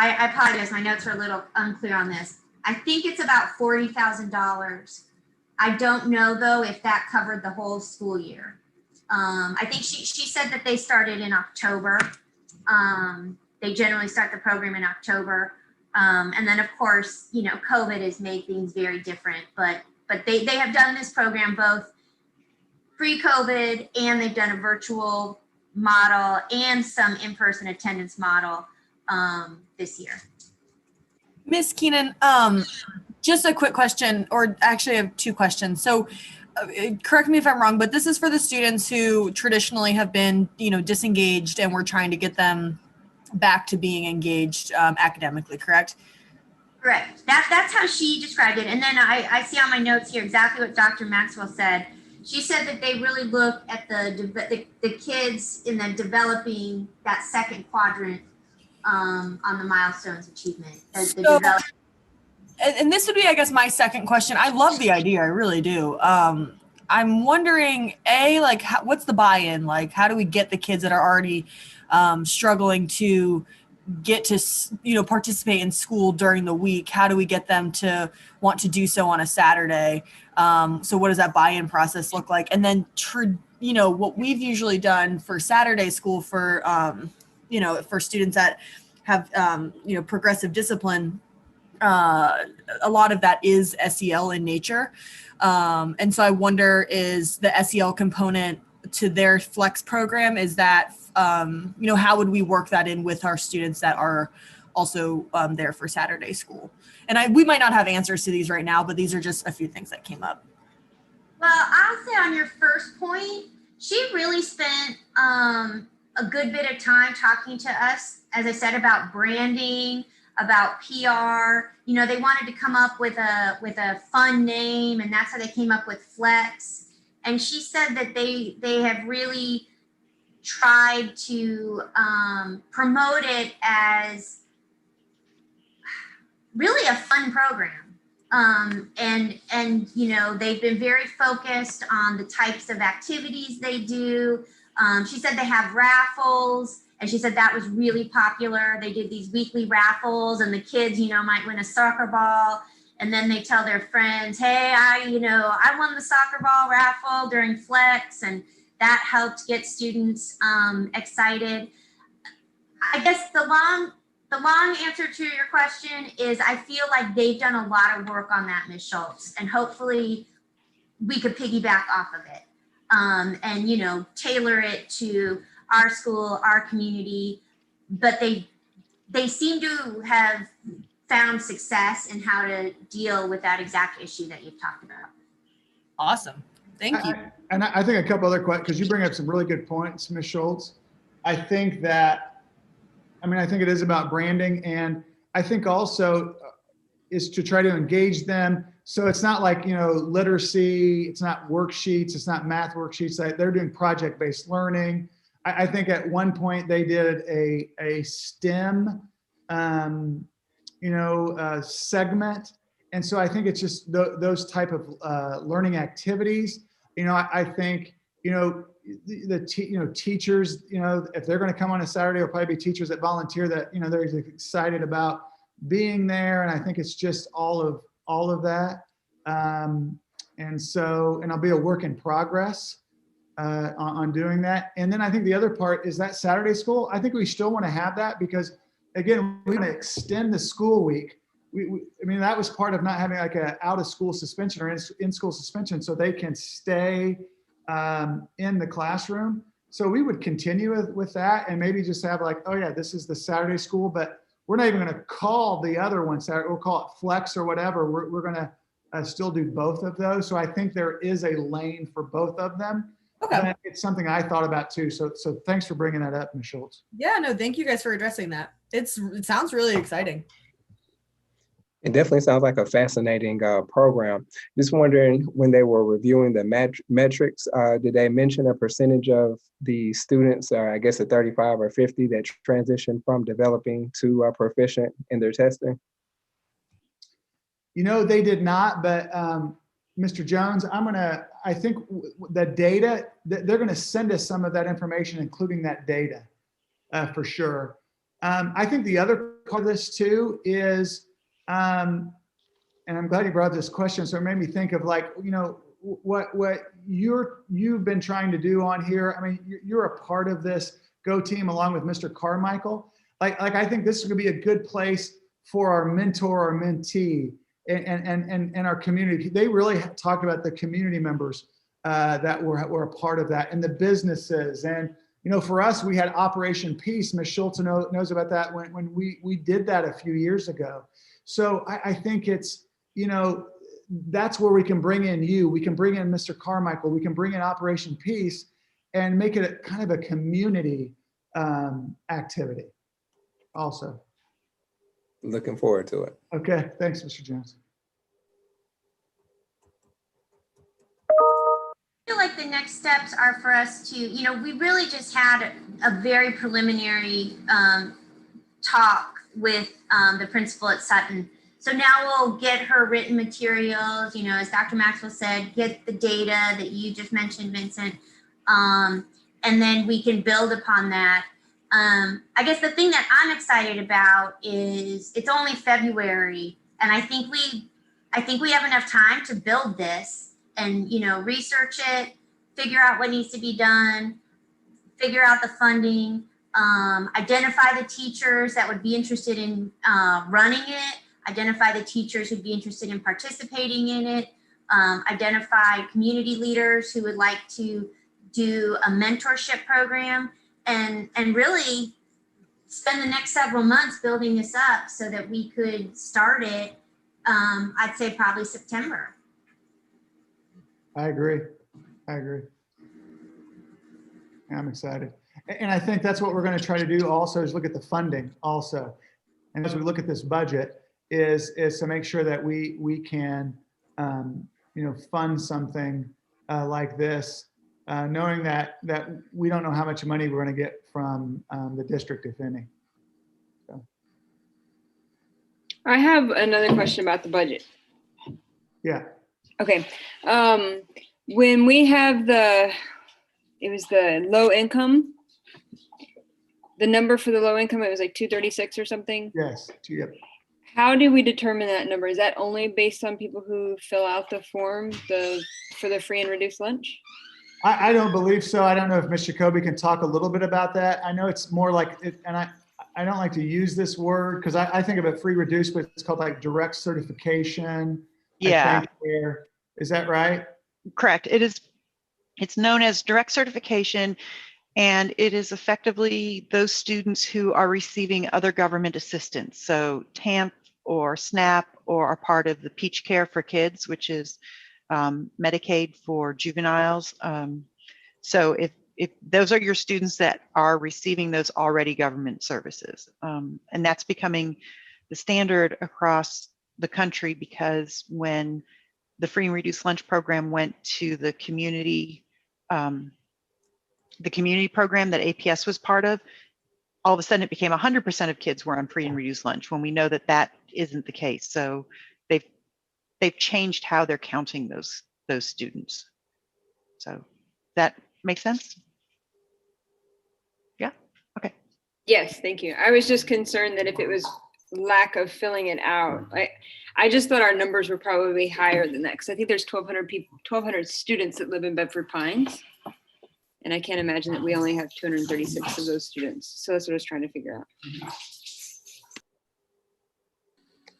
I apologize, my notes are a little unclear on this. I think it's about $40,000. I don't know though if that covered the whole school year. I think she said that they started in October. They generally start the program in October. And then of course, COVID has made things very different, but they have done this program both pre-COVID and they've done a virtual model and some in-person attendance model this year. Ms. Keenan, just a quick question, or actually I have 2 questions. So correct me if I'm wrong, but this is for the students who traditionally have been, disengaged, and we're trying to get them back to being engaged academically, correct? Correct. That's how she described it. And then I see on my notes here exactly what Dr. Maxwell said. She said that they really look at the kids in the developing that second quadrant on the milestones achievement. And this would be, I guess, my second question. I love the idea. I really do. I'm wondering, what's the buy-in? Like, how do we get the kids that are already struggling to get to, participate in school during the week? How do we get them to want to do so on a Saturday? So what does that buy-in process look like? And then, what we've usually done for Saturday school for, for students that have, progressive discipline, a lot of that is SEL in nature. And so I wonder, is the SEL component to their flex program, is that, how would we work that in with our students that are also there for Saturday school? And we might not have answers to these right now, but these are just a few things that came up. Well, I'll say on your first point, she really spent a good bit of time talking to us, as I said, about branding, about PR. They wanted to come up with a fun name, and that's how they came up with Flex. And she said that they have really tried to promote it as really a fun program. And they've been very focused on the types of activities they do. She said they have raffles, and she said that was really popular. They did these weekly raffles, and the kids, might win a soccer ball, and then they tell their friends, hey, I won the soccer ball raffle during Flex, and that helped get students excited. I guess the long answer to your question is I feel like they've done a lot of work on that, Ms. Schultz, and hopefully we could piggyback off of it and, tailor it to our school, our community. But they seem to have found success in how to deal with that exact issue that you've talked about. Awesome. Thank you. And I think a couple other questions, because you bring up some really good points, Ms. Schultz. I think it is about branding, and I think also is to try to engage them. So it's not like, literacy, it's not worksheets, it's not math worksheets. They're doing project-based learning. I think at one point they did a STEM, segment. And so I think it's just those type of learning activities. I think, teachers, if they're going to come on a Saturday, it'll probably be teachers that volunteer that, they're excited about being there. And I think it's just all of that. And I'll be a work in progress on doing that. And then I think the other part is that Saturday school. I think we still want to have that because, again, we want to extend the school week. That was part of not having like a out of school suspension or in school suspension, so they can stay in the classroom. So we would continue with that and maybe just have like, oh yeah, this is the Saturday school, but we're not even going to call the other one Saturday. We'll call it Flex or whatever. We're going to still do both of those. So I think there is a lane for both of them. Okay. And it's something I thought about too. So thanks for bringing that up, Ms. Schultz. Yeah, no, thank you guys for addressing that. It sounds really exciting. It definitely sounds like a fascinating program. Just wondering, when they were reviewing the metrics, did they mention a percentage of the students, I guess at 35 or 50, that transition from developing to proficient in their testing? They did not, but Mr. Jones, I think the data, they're going to send us some of that information, including that data for sure. I think the other part of this too is, and I'm glad you brought this question. So it made me think of like, what you've been trying to do on here. You're a part of this Go team along with Mr. Carmichael. Like I think this is going to be a good place for our mentor or mentee and our community. They really talked about the community members that were a part of that, and the businesses. And for us, we had Operation Peace. Ms. Schultz knows about that when we did that a few years ago. So I think it's, that's where we can bring in you. We can bring in Mr. Carmichael. We can bring in Operation Peace and make it a kind of a community activity also. Looking forward to it. Okay, thanks, Mr. Jones. I feel like the next steps are for us to, we really just had a very preliminary talk with the principal at Sutton. So now we'll get her written materials, as Dr. Maxwell said, get the data that you just mentioned, Vincent, and then we can build upon that. I guess the thing that I'm excited about is it's only February, and I think we have enough time to build this and, research it, figure out what needs to be done, figure out the funding, identify the teachers that would be interested in running it, identify the teachers who'd be interested in participating in it, identify community leaders who would like to do a mentorship program, and really spend the next several months building this up so that we could start it, I'd say probably September. I agree. I'm excited. And I think that's what we're going to try to do also, is look at the funding also. And as we look at this budget, is to make sure that we can, fund something like this, knowing that we don't know how much money we're going to get from the district, if any. So. I have another question about the budget. Yeah. Okay. When we have it was the low income, the number for the low income, it was like 236 or something. Yes. Yep. How do we determine that number? Is that only based on people who fill out the form for the free and reduced lunch? I don't believe so. I don't know if Ms. Jacoby can talk a little bit about that. I know it's more like, and I don't like to use this word because I think of it free reduced, but it's called like direct certification. Yeah. Is that right? Correct. It's known as direct certification, and it is effectively those students who are receiving other government assistance. So TAMP or SNAP, or are part of the Peach Care for Kids, which is Medicaid for juveniles. So if those are your students that are receiving those already government services, and that's becoming the standard across the country, because when the free and reduced lunch program went to the community program that APS was part of, all of a sudden it became 100% of kids were on free and reduced lunch, when we know that that isn't the case. So they've changed how they're counting those students. So that makes sense? Yeah. Okay. Yes, thank you. I was just concerned that if it was lack of filling it out, I just thought our numbers were probably higher than that, because I think there's 1,200 students that live in Bedford Pines, and I can't imagine that we only have 236 of those students. So that's what I was trying to figure out.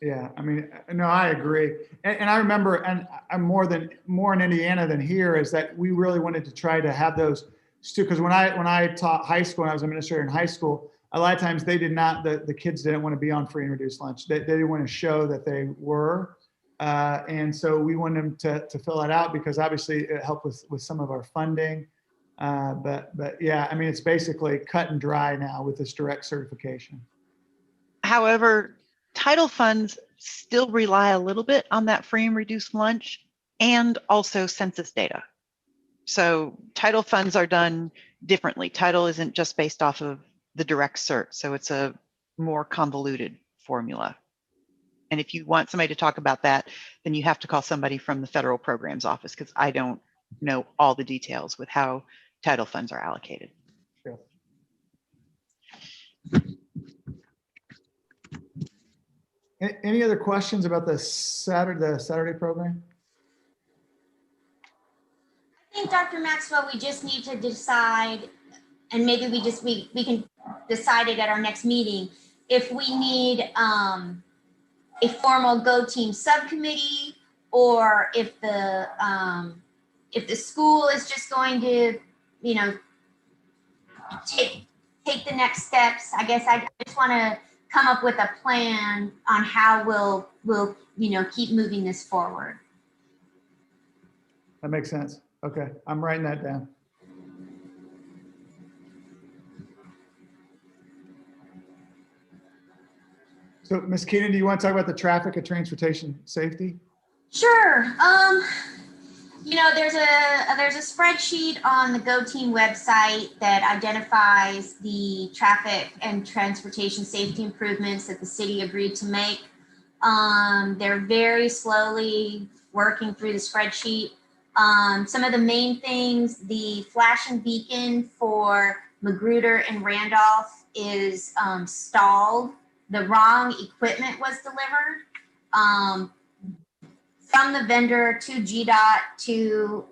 Yeah, I mean, no, I agree. And I remember, and I'm more in Indiana than here, is that we really wanted to try to have those because when I taught high school, and I was an administrator in high school, a lot of times they did not, the kids didn't want to be on free and reduced lunch. They didn't want to show that they were. And so we wanted them to fill that out, because obviously it helped with some of our funding. But yeah, I mean, it's basically cut and dry now with this direct certification. However, title funds still rely a little bit on that free and reduced lunch, and also census data. So title funds are done differently. Title isn't just based off of the direct cert, so it's a more convoluted formula. And if you want somebody to talk about that, then you have to call somebody from the federal programs office, because I don't know all the details with how title funds are allocated. Sure. Any other questions about the Saturday program? I think, Dr. Maxwell, we just need to decide, and maybe we can decide it at our next meeting, if we need a formal Go Team subcommittee, or if the school is just going to, take the next steps. I guess I just want to come up with a plan on how we'll keep moving this forward. That makes sense. Okay, I'm writing that down. So, Ms. Keenan, do you want to talk about the traffic and transportation safety? Sure. You know, there's a spreadsheet on the Go Team website that identifies the traffic and transportation safety improvements that the city agreed to make. They're very slowly working through the spreadsheet. Some of the main things, the flashing beacon for Magruder and Randolph is stalled. The wrong equipment was delivered. From the vendor to GDOT to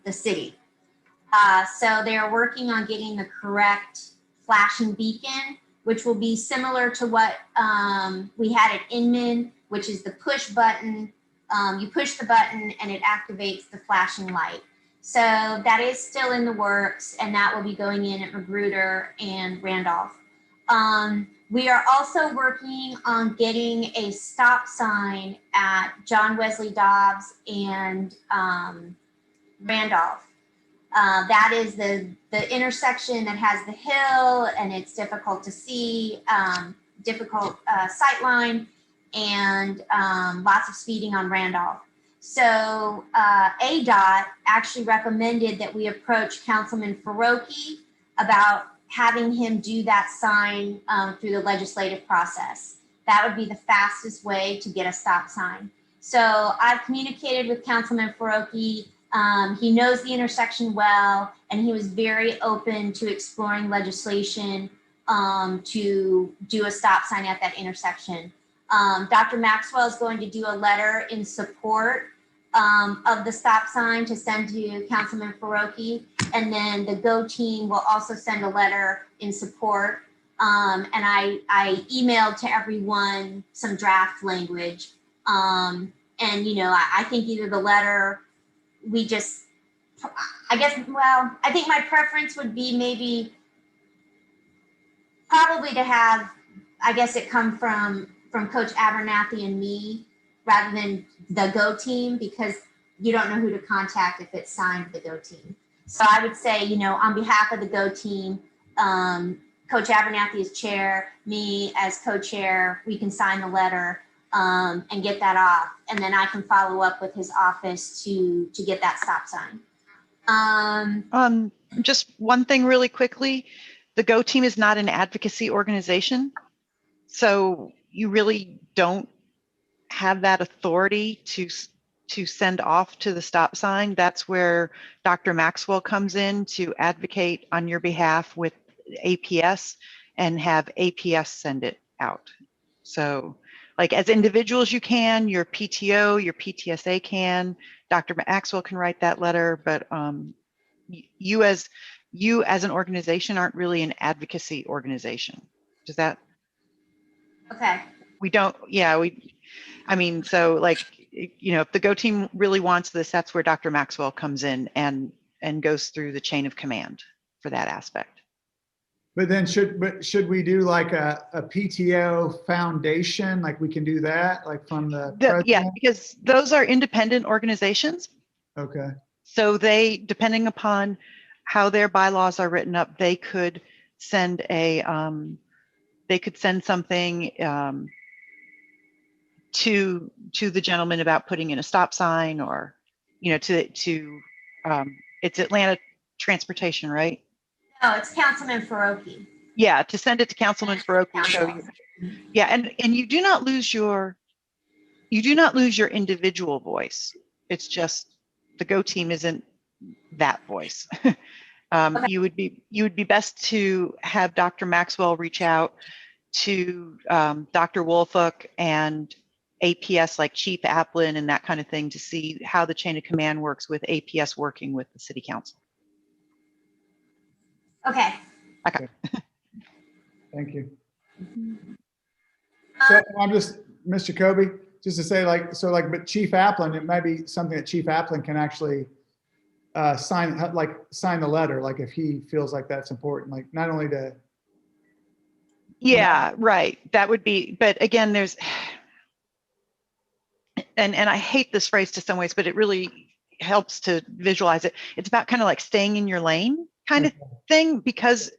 the city. So they're working on getting the correct flashing beacon, which will be similar to what we had at Inman, which is the push button. You push the button and it activates the flashing light. So that is still in the works, and that will be going in at Magruder and Randolph. We are also working on getting a stop sign at John Wesley Dobbs and Randolph. That is the intersection that has the hill, and it's difficult to see, difficult sight line, and lots of speeding on Randolph. So ADOT actually recommended that we approach Councilman Faroki about having him do that sign through the legislative process. That would be the fastest way to get a stop sign. So I've communicated with Councilman Faroki. He knows the intersection well, and he was very open to exploring legislation to do a stop sign at that intersection. Dr. Maxwell is going to do a letter in support of the stop sign to send to Councilman Faroki. And then the Go Team will also send a letter in support. And I emailed to everyone some draft language. And, you know, I think either the letter, I think my preference would be maybe probably to have, I guess it come from Coach Abernathy and me rather than the Go Team, because you don't know who to contact if it's signed the Go Team. So I would say, you know, on behalf of the Go Team, Coach Abernathy as chair, me as co-chair, we can sign the letter and get that off. And then I can follow up with his office to get that stop sign. Just one thing really quickly, the Go Team is not an advocacy organization. So you really don't have that authority to send off to the stop sign. That's where Dr. Maxwell comes in to advocate on your behalf with APS and have APS send it out. So like as individuals you can, your PTO, your PTSA can, Dr. Maxwell can write that letter, but you as an organization aren't really an advocacy organization. Does that? Okay. We don't, yeah, I mean, so like, you know, if the Go Team really wants this, that's where Dr. Maxwell comes in and goes through the chain of command for that aspect. But then should we do like a PTO foundation? Like we can do that, like from the president? Yeah, because those are independent organizations. Okay. So they, depending upon how their bylaws are written up, they could send something to the gentleman about putting in a stop sign, or, you know, it's Atlanta Transportation, right? No, it's Councilman Faroki. Yeah, to send it to Councilman Faroki. So yeah, and you do not lose your individual voice. It's just the Go Team isn't that voice. Okay. You would be best to have Dr. Maxwell reach out to Dr. Wolfuk and APS, like Chief Applin and that kind of thing, to see how the chain of command works with APS working with the City Council. Okay. Okay. Thank you. So I'm just, Ms. Jacoby, just to say but Chief Applin, it might be something that Chief Applin can actually sign the letter, like if he feels like that's important, like not only to. Yeah, right. That would be, but again, there's, and I hate this phrase to some ways, but it really, helps to visualize it. It's about kind of like staying in your lane kind of thing, because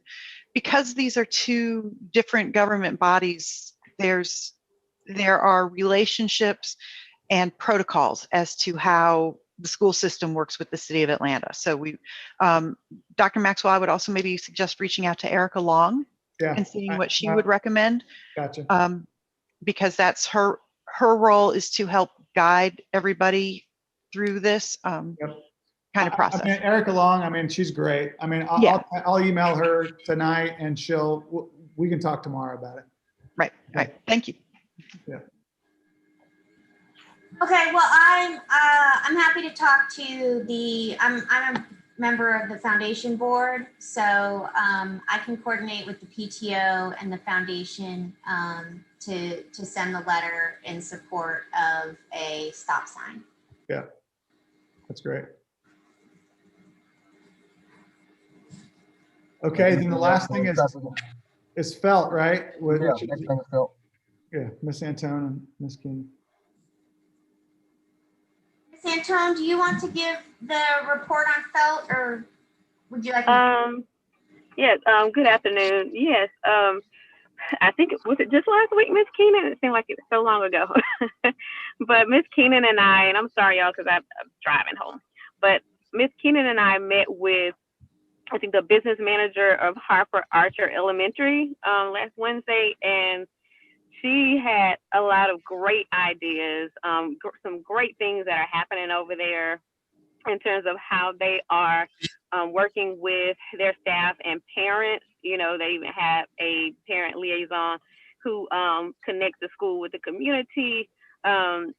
these are two different government bodies. There are relationships and protocols as to how the school system works with the city of Atlanta. So Dr. Maxwell, I would also maybe suggest reaching out to Erica Long and seeing what she would recommend. Gotcha. Because that's her role is to help guide everybody through this kind of process. I mean, Erica Long, I mean, she's great. I mean, I'll email her tonight and we can talk tomorrow about it. Right. Thank you. Yeah. Okay, well, I'm happy to talk to I'm a member of the foundation board, so I can coordinate with the PTO and the foundation to send the letter in support of a stop sign. Yeah, that's great. Okay, then the last thing is felt, right? Yeah, next thing is felt. Yeah, Miss Antone and Miss King. Miss Antone, do you want to give the report on felt, or would you like? Yes. Good afternoon. Yes. I think was it just last week, Miss Keenan? It seemed like it was so long ago. But Miss Keenan and I'm sorry, y'all, because I'm driving home. But Miss Keenan and I met with, I think, the business manager of Harper Archer Elementary last Wednesday, and she had a lot of great ideas, some great things that are happening over there in terms of how they are working with their staff and parents. You know, they even have a parent liaison who connects the school with the community. And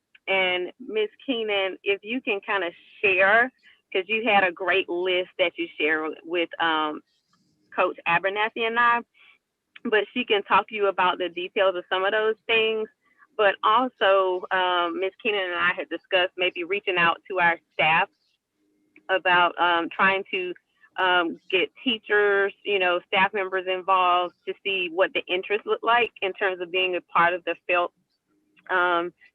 Ms. Keenan, if you can kind of share, because you had a great list that you share with Coach Abernathy and I, but she can talk to you about the details of some of those things. But also, Ms. Keenan and I had discussed maybe reaching out to our staff about trying to get teachers, staff members involved to see what the interest looked like in terms of being a part of the FELT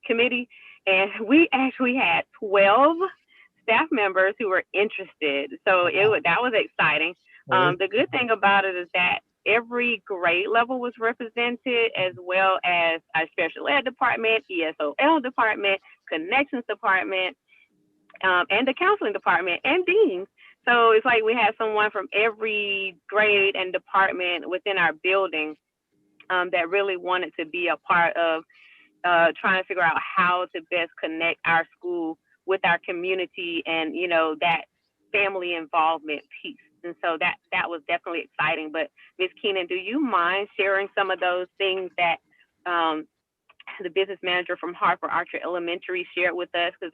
committee. And we actually had 12 staff members who were interested. So that was exciting. The good thing about it is that every grade level was represented, as well as our special ed department, ESOL department, connections department, and the counseling department, and deans. So it's like we had someone from every grade and department within our building that really wanted to be a part of trying to figure out how to best connect our school with our community and, that family involvement piece. And so that was definitely exciting. But Ms. Keenan, do you mind sharing some of those things that the business manager from Harper Archer Elementary shared with us? Because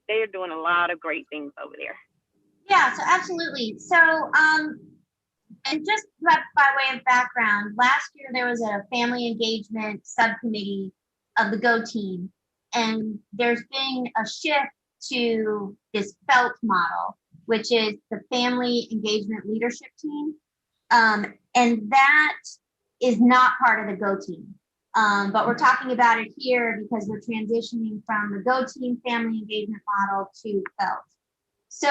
they're doing a lot of great things over there. Yeah, so absolutely. So, and just by way of background, last year there was a family engagement subcommittee of the GO team, and there's been a shift to this FELT model, which is the family engagement leadership team. And that is not part of the GO team. But we're talking about it here because we're transitioning from the GO team family engagement model to FELT. So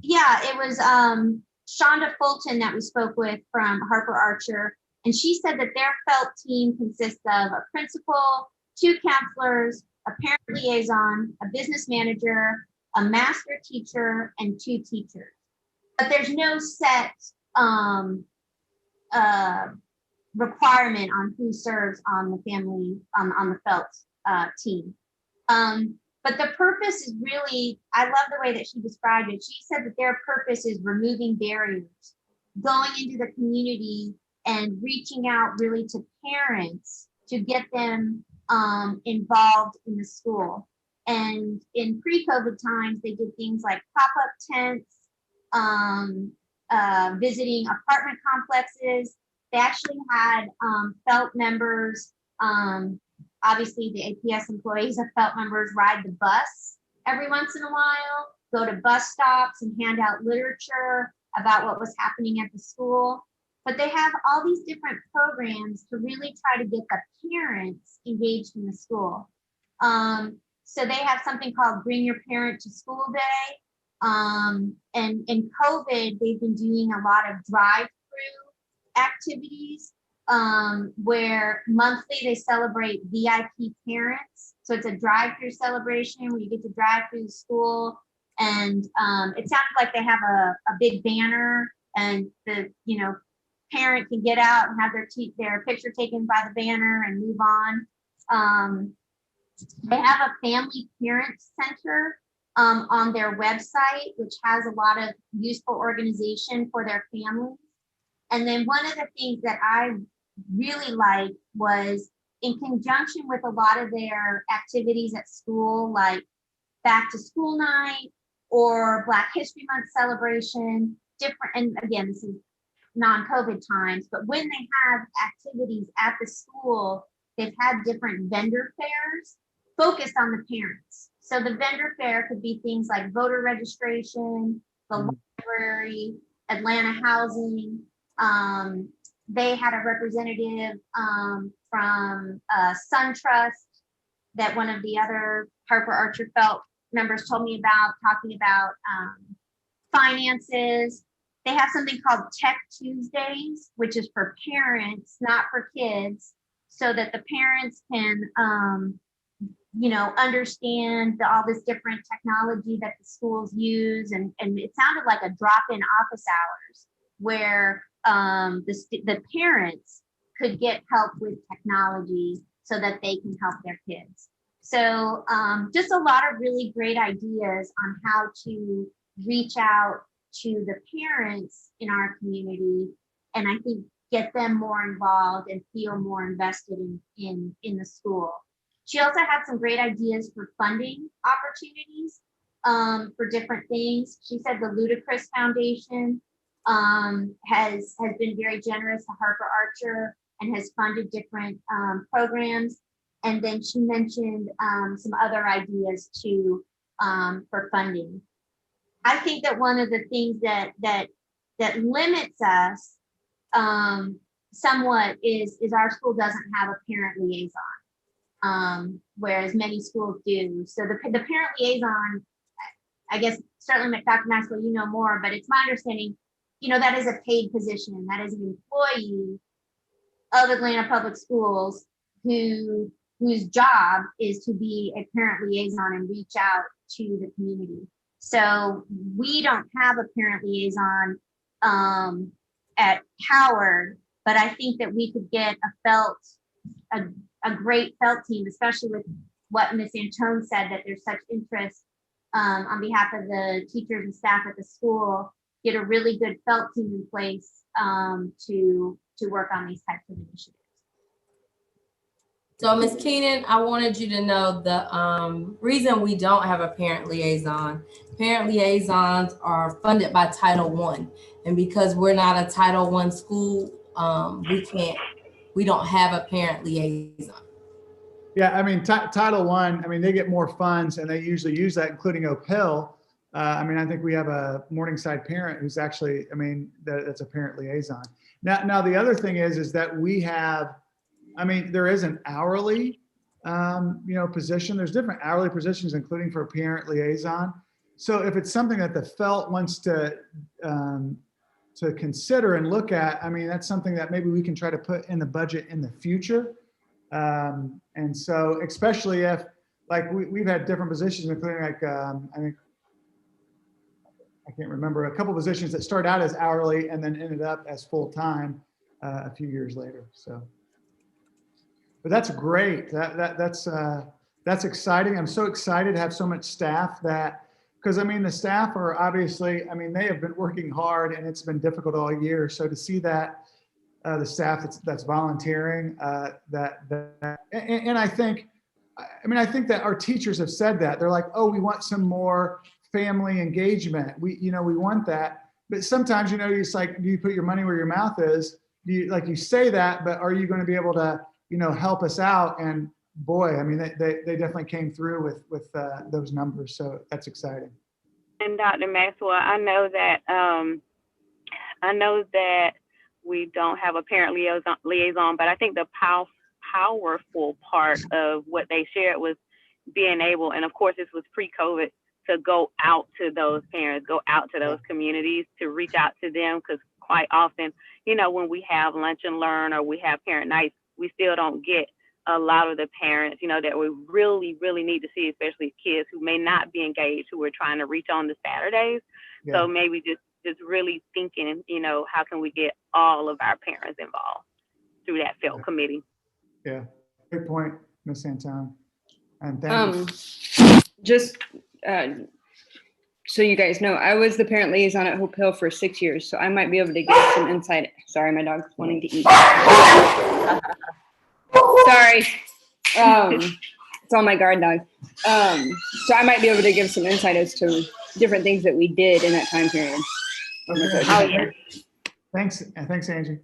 it was Shonda Fulton that we spoke with from Harper Archer, and she said that their FELT team consists of a principal, 2 counselors, a parent liaison, a business manager, a master teacher, and 2 teachers. But there's no set requirement on who serves on the family, on the FELT team. But the purpose is really, I love the way that she described it. She said that their purpose is removing barriers, going into the community and reaching out really to parents to get them involved in the school. And in pre-COVID times, they did things like pop-up tents, visiting apartment complexes. They actually had FELT members, obviously the APS employees of FELT members ride the bus every once in a while, go to bus stops and hand out literature about what was happening at the school. But they have all these different programs to really try to get the parents engaged in the school. So they have something called Bring Your Parent to School Day. And in COVID, they've been doing a lot of drive-through activities where monthly they celebrate VIP parents. So it's a drive-through celebration where you get to drive through the school, and it sounds like they have a big banner, and the parent can get out and have their picture taken by the banner and move on. They have a family parent center on their website, which has a lot of useful organization for their families. And then one of the things that I really liked was in conjunction with a lot of their activities at school, like back to school night or Black History Month celebration, different, and again, this is non-COVID times, but when they have activities at the school, they've had different vendor fairs focused on the parents. So the vendor fair could be things like voter registration, the library, Atlanta housing. They had a representative from SunTrust that one of the other Harper Archer Felt members told me about, talking about finances. They have something called Tech Tuesdays, which is for parents, not for kids, so that the parents can understand all this different technology that the schools use. And it sounded like a drop-in office hours where the parents could get help with technology so that they can help their kids. So just a lot of really great ideas on how to reach out to the parents in our community, and I think get them more involved and feel more invested in the school. She also had some great ideas for funding opportunities for different things. She said the Ludacris Foundation has been very generous to Harper Archer and has funded different programs. And then she mentioned some other ideas too for funding. I think that one of the things that limits us somewhat is our school doesn't have a parent liaison, whereas many schools do. So the parent liaison, I guess certainly Dr. Maxwell, you know more, but it's my understanding, that is a paid position. That is an employee of Atlanta Public Schools whose job is to be a parent liaison and reach out to the community. So we don't have a parent liaison at Howard, but I think that we could get a great felt team, especially with what Ms. Antone said, that there's such interest on behalf of the teachers and staff at the school, get a really good felt team in place to work on these types of initiatives. So Ms. Keenan, I wanted you to know the reason we don't have a parent liaisons are funded by Title I. And because we're not a Title I school, we don't have a parent liaison. Yeah, I mean, Title I, I mean, they get more funds and they usually use that, including Oak Hill. I mean, I think we have a Morningside parent who's actually, I mean, that's a parent liaison. Now the other thing is that we have, I mean, there is an hourly, position. There's different hourly positions, including for a parent liaison. So if it's something that the FELT wants to consider and look at, I mean, that's something that maybe we can try to put in the budget in the future. And so, especially if, like, we've had different positions, including like, I think, I can't remember, a couple positions that start out as hourly and then ended up as full-time a few years later. So, but that's great. That's exciting. I'm so excited to have so much staff because I mean, the staff are obviously, I mean, they have been working hard and it's been difficult all year. So to see that the staff that's volunteering, and I think that our teachers have said that. They're like, oh, we want some more family engagement. We want that. But sometimes, it's like, do you put your money where your mouth is? You say that, but are you going to be able to, help us out? And boy, I mean, they definitely came through with those numbers. So that's exciting. And Dr. Maxwell, I know that we don't have a parent liaison, but I think the powerful part of what they shared was being able, and of course this was pre-COVID, to go out to those parents, go out to those communities, to reach out to them, because quite often, you know, when we have lunch and learn or we have parent nights, we still don't get a lot of the parents, you know, that we really, really need to see, especially kids who may not be engaged, who we're trying to reach on the Saturdays. Yeah. So maybe just really thinking, you know, how can we get all of our parents involved through that field committee? Yeah, great point, Ms. Antone. And thank you. Just so you guys know, I was the parent liaison at Hope Hill for 6 years, so I might be able to give some insight. Sorry, my dog's wanting to eat. Sorry. It's all my guard dog. So I might be able to give some insight as to different things that we did in that time period. Okay. Oh, yeah. Thanks, Angie.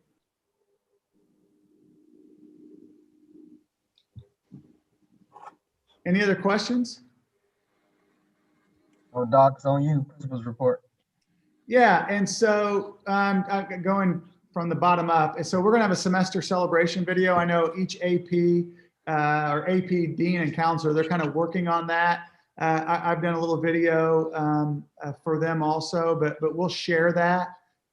Any other questions? Oh, Doc, it's on you. Principal's report. Yeah, and so going from the bottom up, and so we're going to have a semester celebration video. I know each AP or AP dean and counselor, they're kind of working on that. I've done a little video for them also, but we'll share that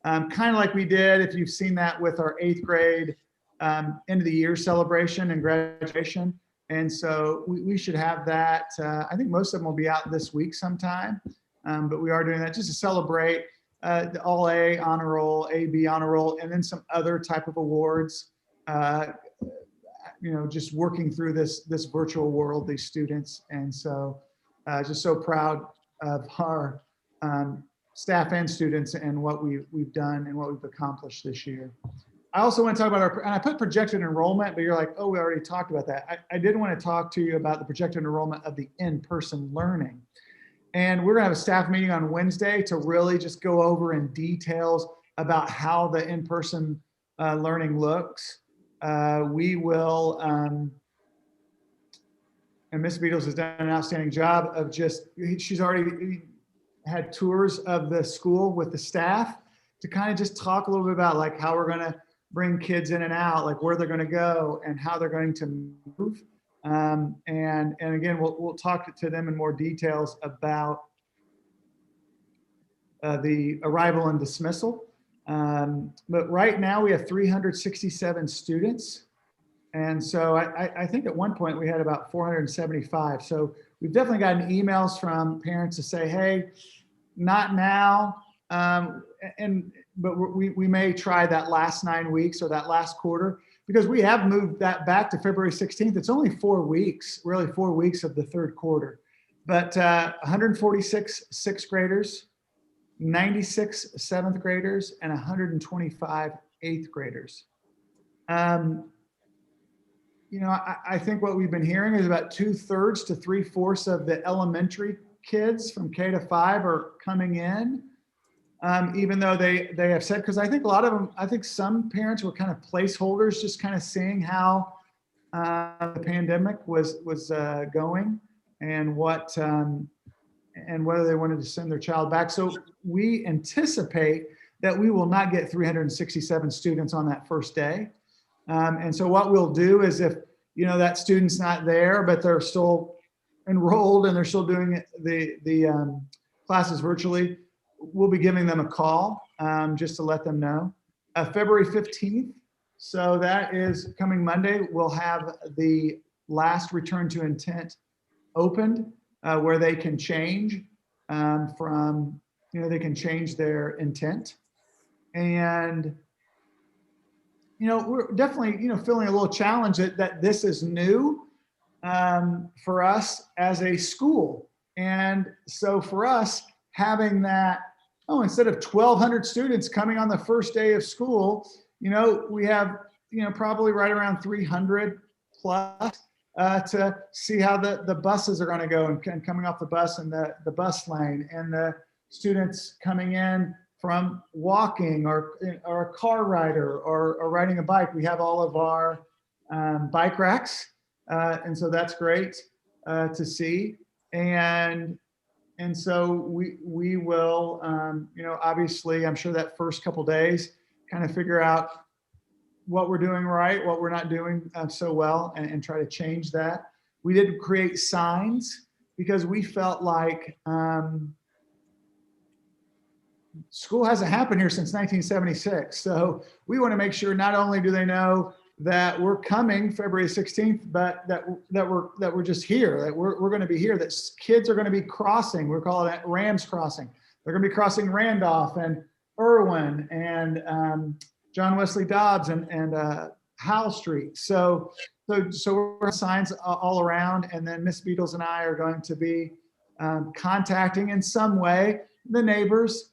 kind of like we did, if you've seen that with our 8th grade end of the year celebration and graduation. And so we should have that. I think most of them will be out this week sometime, but we are doing that just to celebrate the All A honor roll, AB honor roll, and then some other type of awards. You know, just working through this virtual world, these students, and so just so proud of our staff and students and what we've done and what we've accomplished this year. I also want to talk about and I put projected enrollment, but you're like, oh, we already talked about that. I did want to talk to you about the projected enrollment of the in-person learning. And we're gonna have a staff meeting on Wednesday to really just go over in details about how the in-person learning looks. We will, and Ms. Beatles has done an outstanding job of she's already had tours of the school with the staff to kind of just talk a little bit about like how we're gonna bring kids in and out, like where they're going to go and how they're going to move. And again, we'll talk to them in more details about the arrival and dismissal. But right now we have 367 students. And so I think at one point we had about 475. So we've definitely gotten emails from parents to say, hey, not now. But we may try that last 9 weeks or that last quarter, because we have moved that back to February 16th. It's only 4 weeks, really 4 weeks of the third quarter. But 146 6th graders, 96 7th graders, and 125 8th graders. You know, I think what we've been hearing is about 2/3 to 3/4 of the elementary kids from K to 5 are coming in. Even though they have said, because I think a lot of them, I think some parents were kind of placeholders, just kind of seeing how the pandemic was going and what and whether they wanted to send their child back. So we anticipate that we will not get 367 students on that first day. And so what we'll do is, if you know that student's not there, but they're still enrolled and they're still doing the classes virtually, we'll be giving them a call just to let them know. February 15th, so that is coming Monday, we'll have the last return to intent opened where they can change from, you know, they can change their intent. And, you know, we're definitely, you know, feeling a little challenged that this is new for us as a school. And so for us, having that, instead of 1,200 students coming on the first day of school, you know, we have, you know, probably right around 300 plus to see how the buses are going to go and coming off the bus and the bus lane, and the students coming in from walking or a car rider or riding a bike. We have all of our bike racks. And so that's great to see. And so we will, you know, obviously, I'm sure that first couple days kind of figure out what we're doing right, what we're not doing so well, and try to change that. We did create signs because we felt like school hasn't happened here since 1976. So we want to make sure not only do they know that we're coming February 16th, but that we're just here, that we're going to be here, that kids are going to be crossing. We're calling that Rams crossing. They're going to be crossing Randolph and Irwin and John Wesley Dobbs and Howell Street. So we're signs all around, and then Miss Beatles and I are going to be contacting in some way the neighbors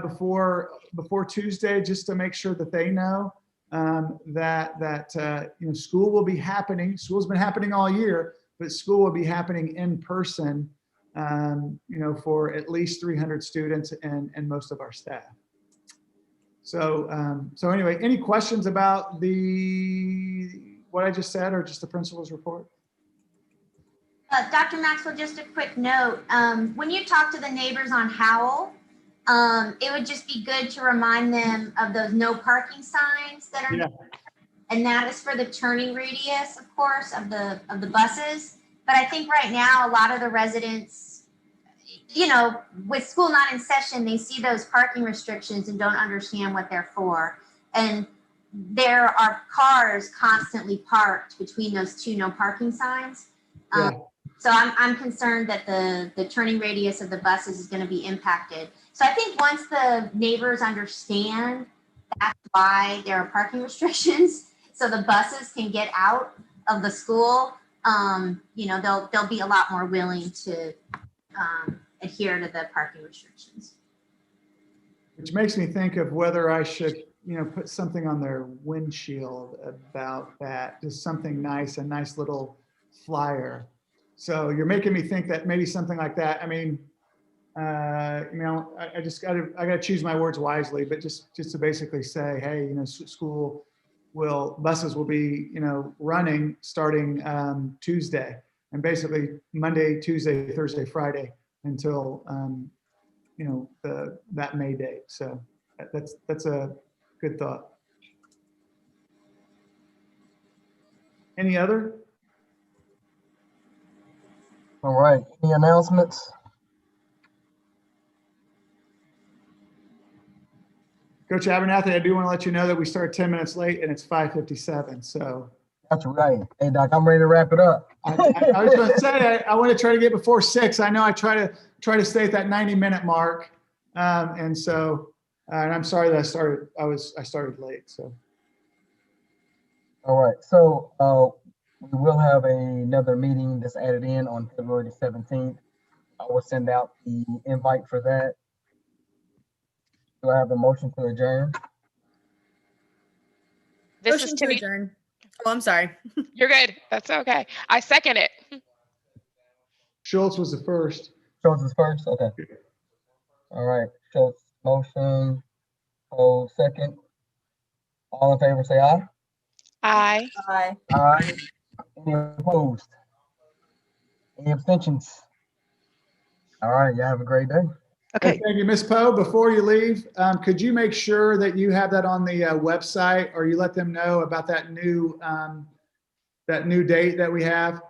before Tuesday, just to make sure that they know that school will be happening. School's been happening all year, but school will be happening in person, for at least 300 students and most of our staff. So anyway, any questions about what I just said, or just the principal's report? Dr. Maxwell, just a quick note. When you talk to the neighbors on Howell, it would just be good to remind them of those no parking signs that are, and that is for the turning radius, of course, of the buses. But I think right now, a lot of the residents, with school not in session, they see those parking restrictions and don't understand what they're for. And there are cars constantly parked between those two no parking signs. So I'm concerned that the turning radius of the buses is going to be impacted. So I think once the neighbors understand that's why there are parking restrictions, so the buses can get out of the school, they'll be a lot more willing to adhere to the parking restrictions. Which makes me think of whether I should, put something on their windshield about that, just something nice, a nice little flyer. So you're making me think that maybe something like that. I mean, I got to choose my words wisely, but just to basically say, hey, buses will be, running starting Tuesday, and basically Monday, Tuesday, Thursday, Friday until, that May date. So that's a good thought. Any other? All right, any announcements? Coach Abernathy, I do want to let you know that we started 10 minutes late and it's 5:57. So that's right. Hey, Doc, I'm ready to wrap it up. I was going to say I want to try to get before 6. I know I try to stay at that 90-minute mark, and I'm sorry that I started late. So. All right. So we will have another meeting that's added in on February the 17th. I will send out the invite for that. Do I have a motion to adjourn? This is Timmy. Adjourn. Oh, I'm sorry. You're good. That's okay. I second it. Schultz was the first. Schultz is first? Okay. All right. Schultz motion. Oh, second. All in favor, say aye. Aye. Aye. Aye. Any opposed? Any abstentions? All right. You have a great day. Okay. Thank you, Ms. Poe. Before you leave, could you make sure that you have that on the website, or you let them know about that new date that we have?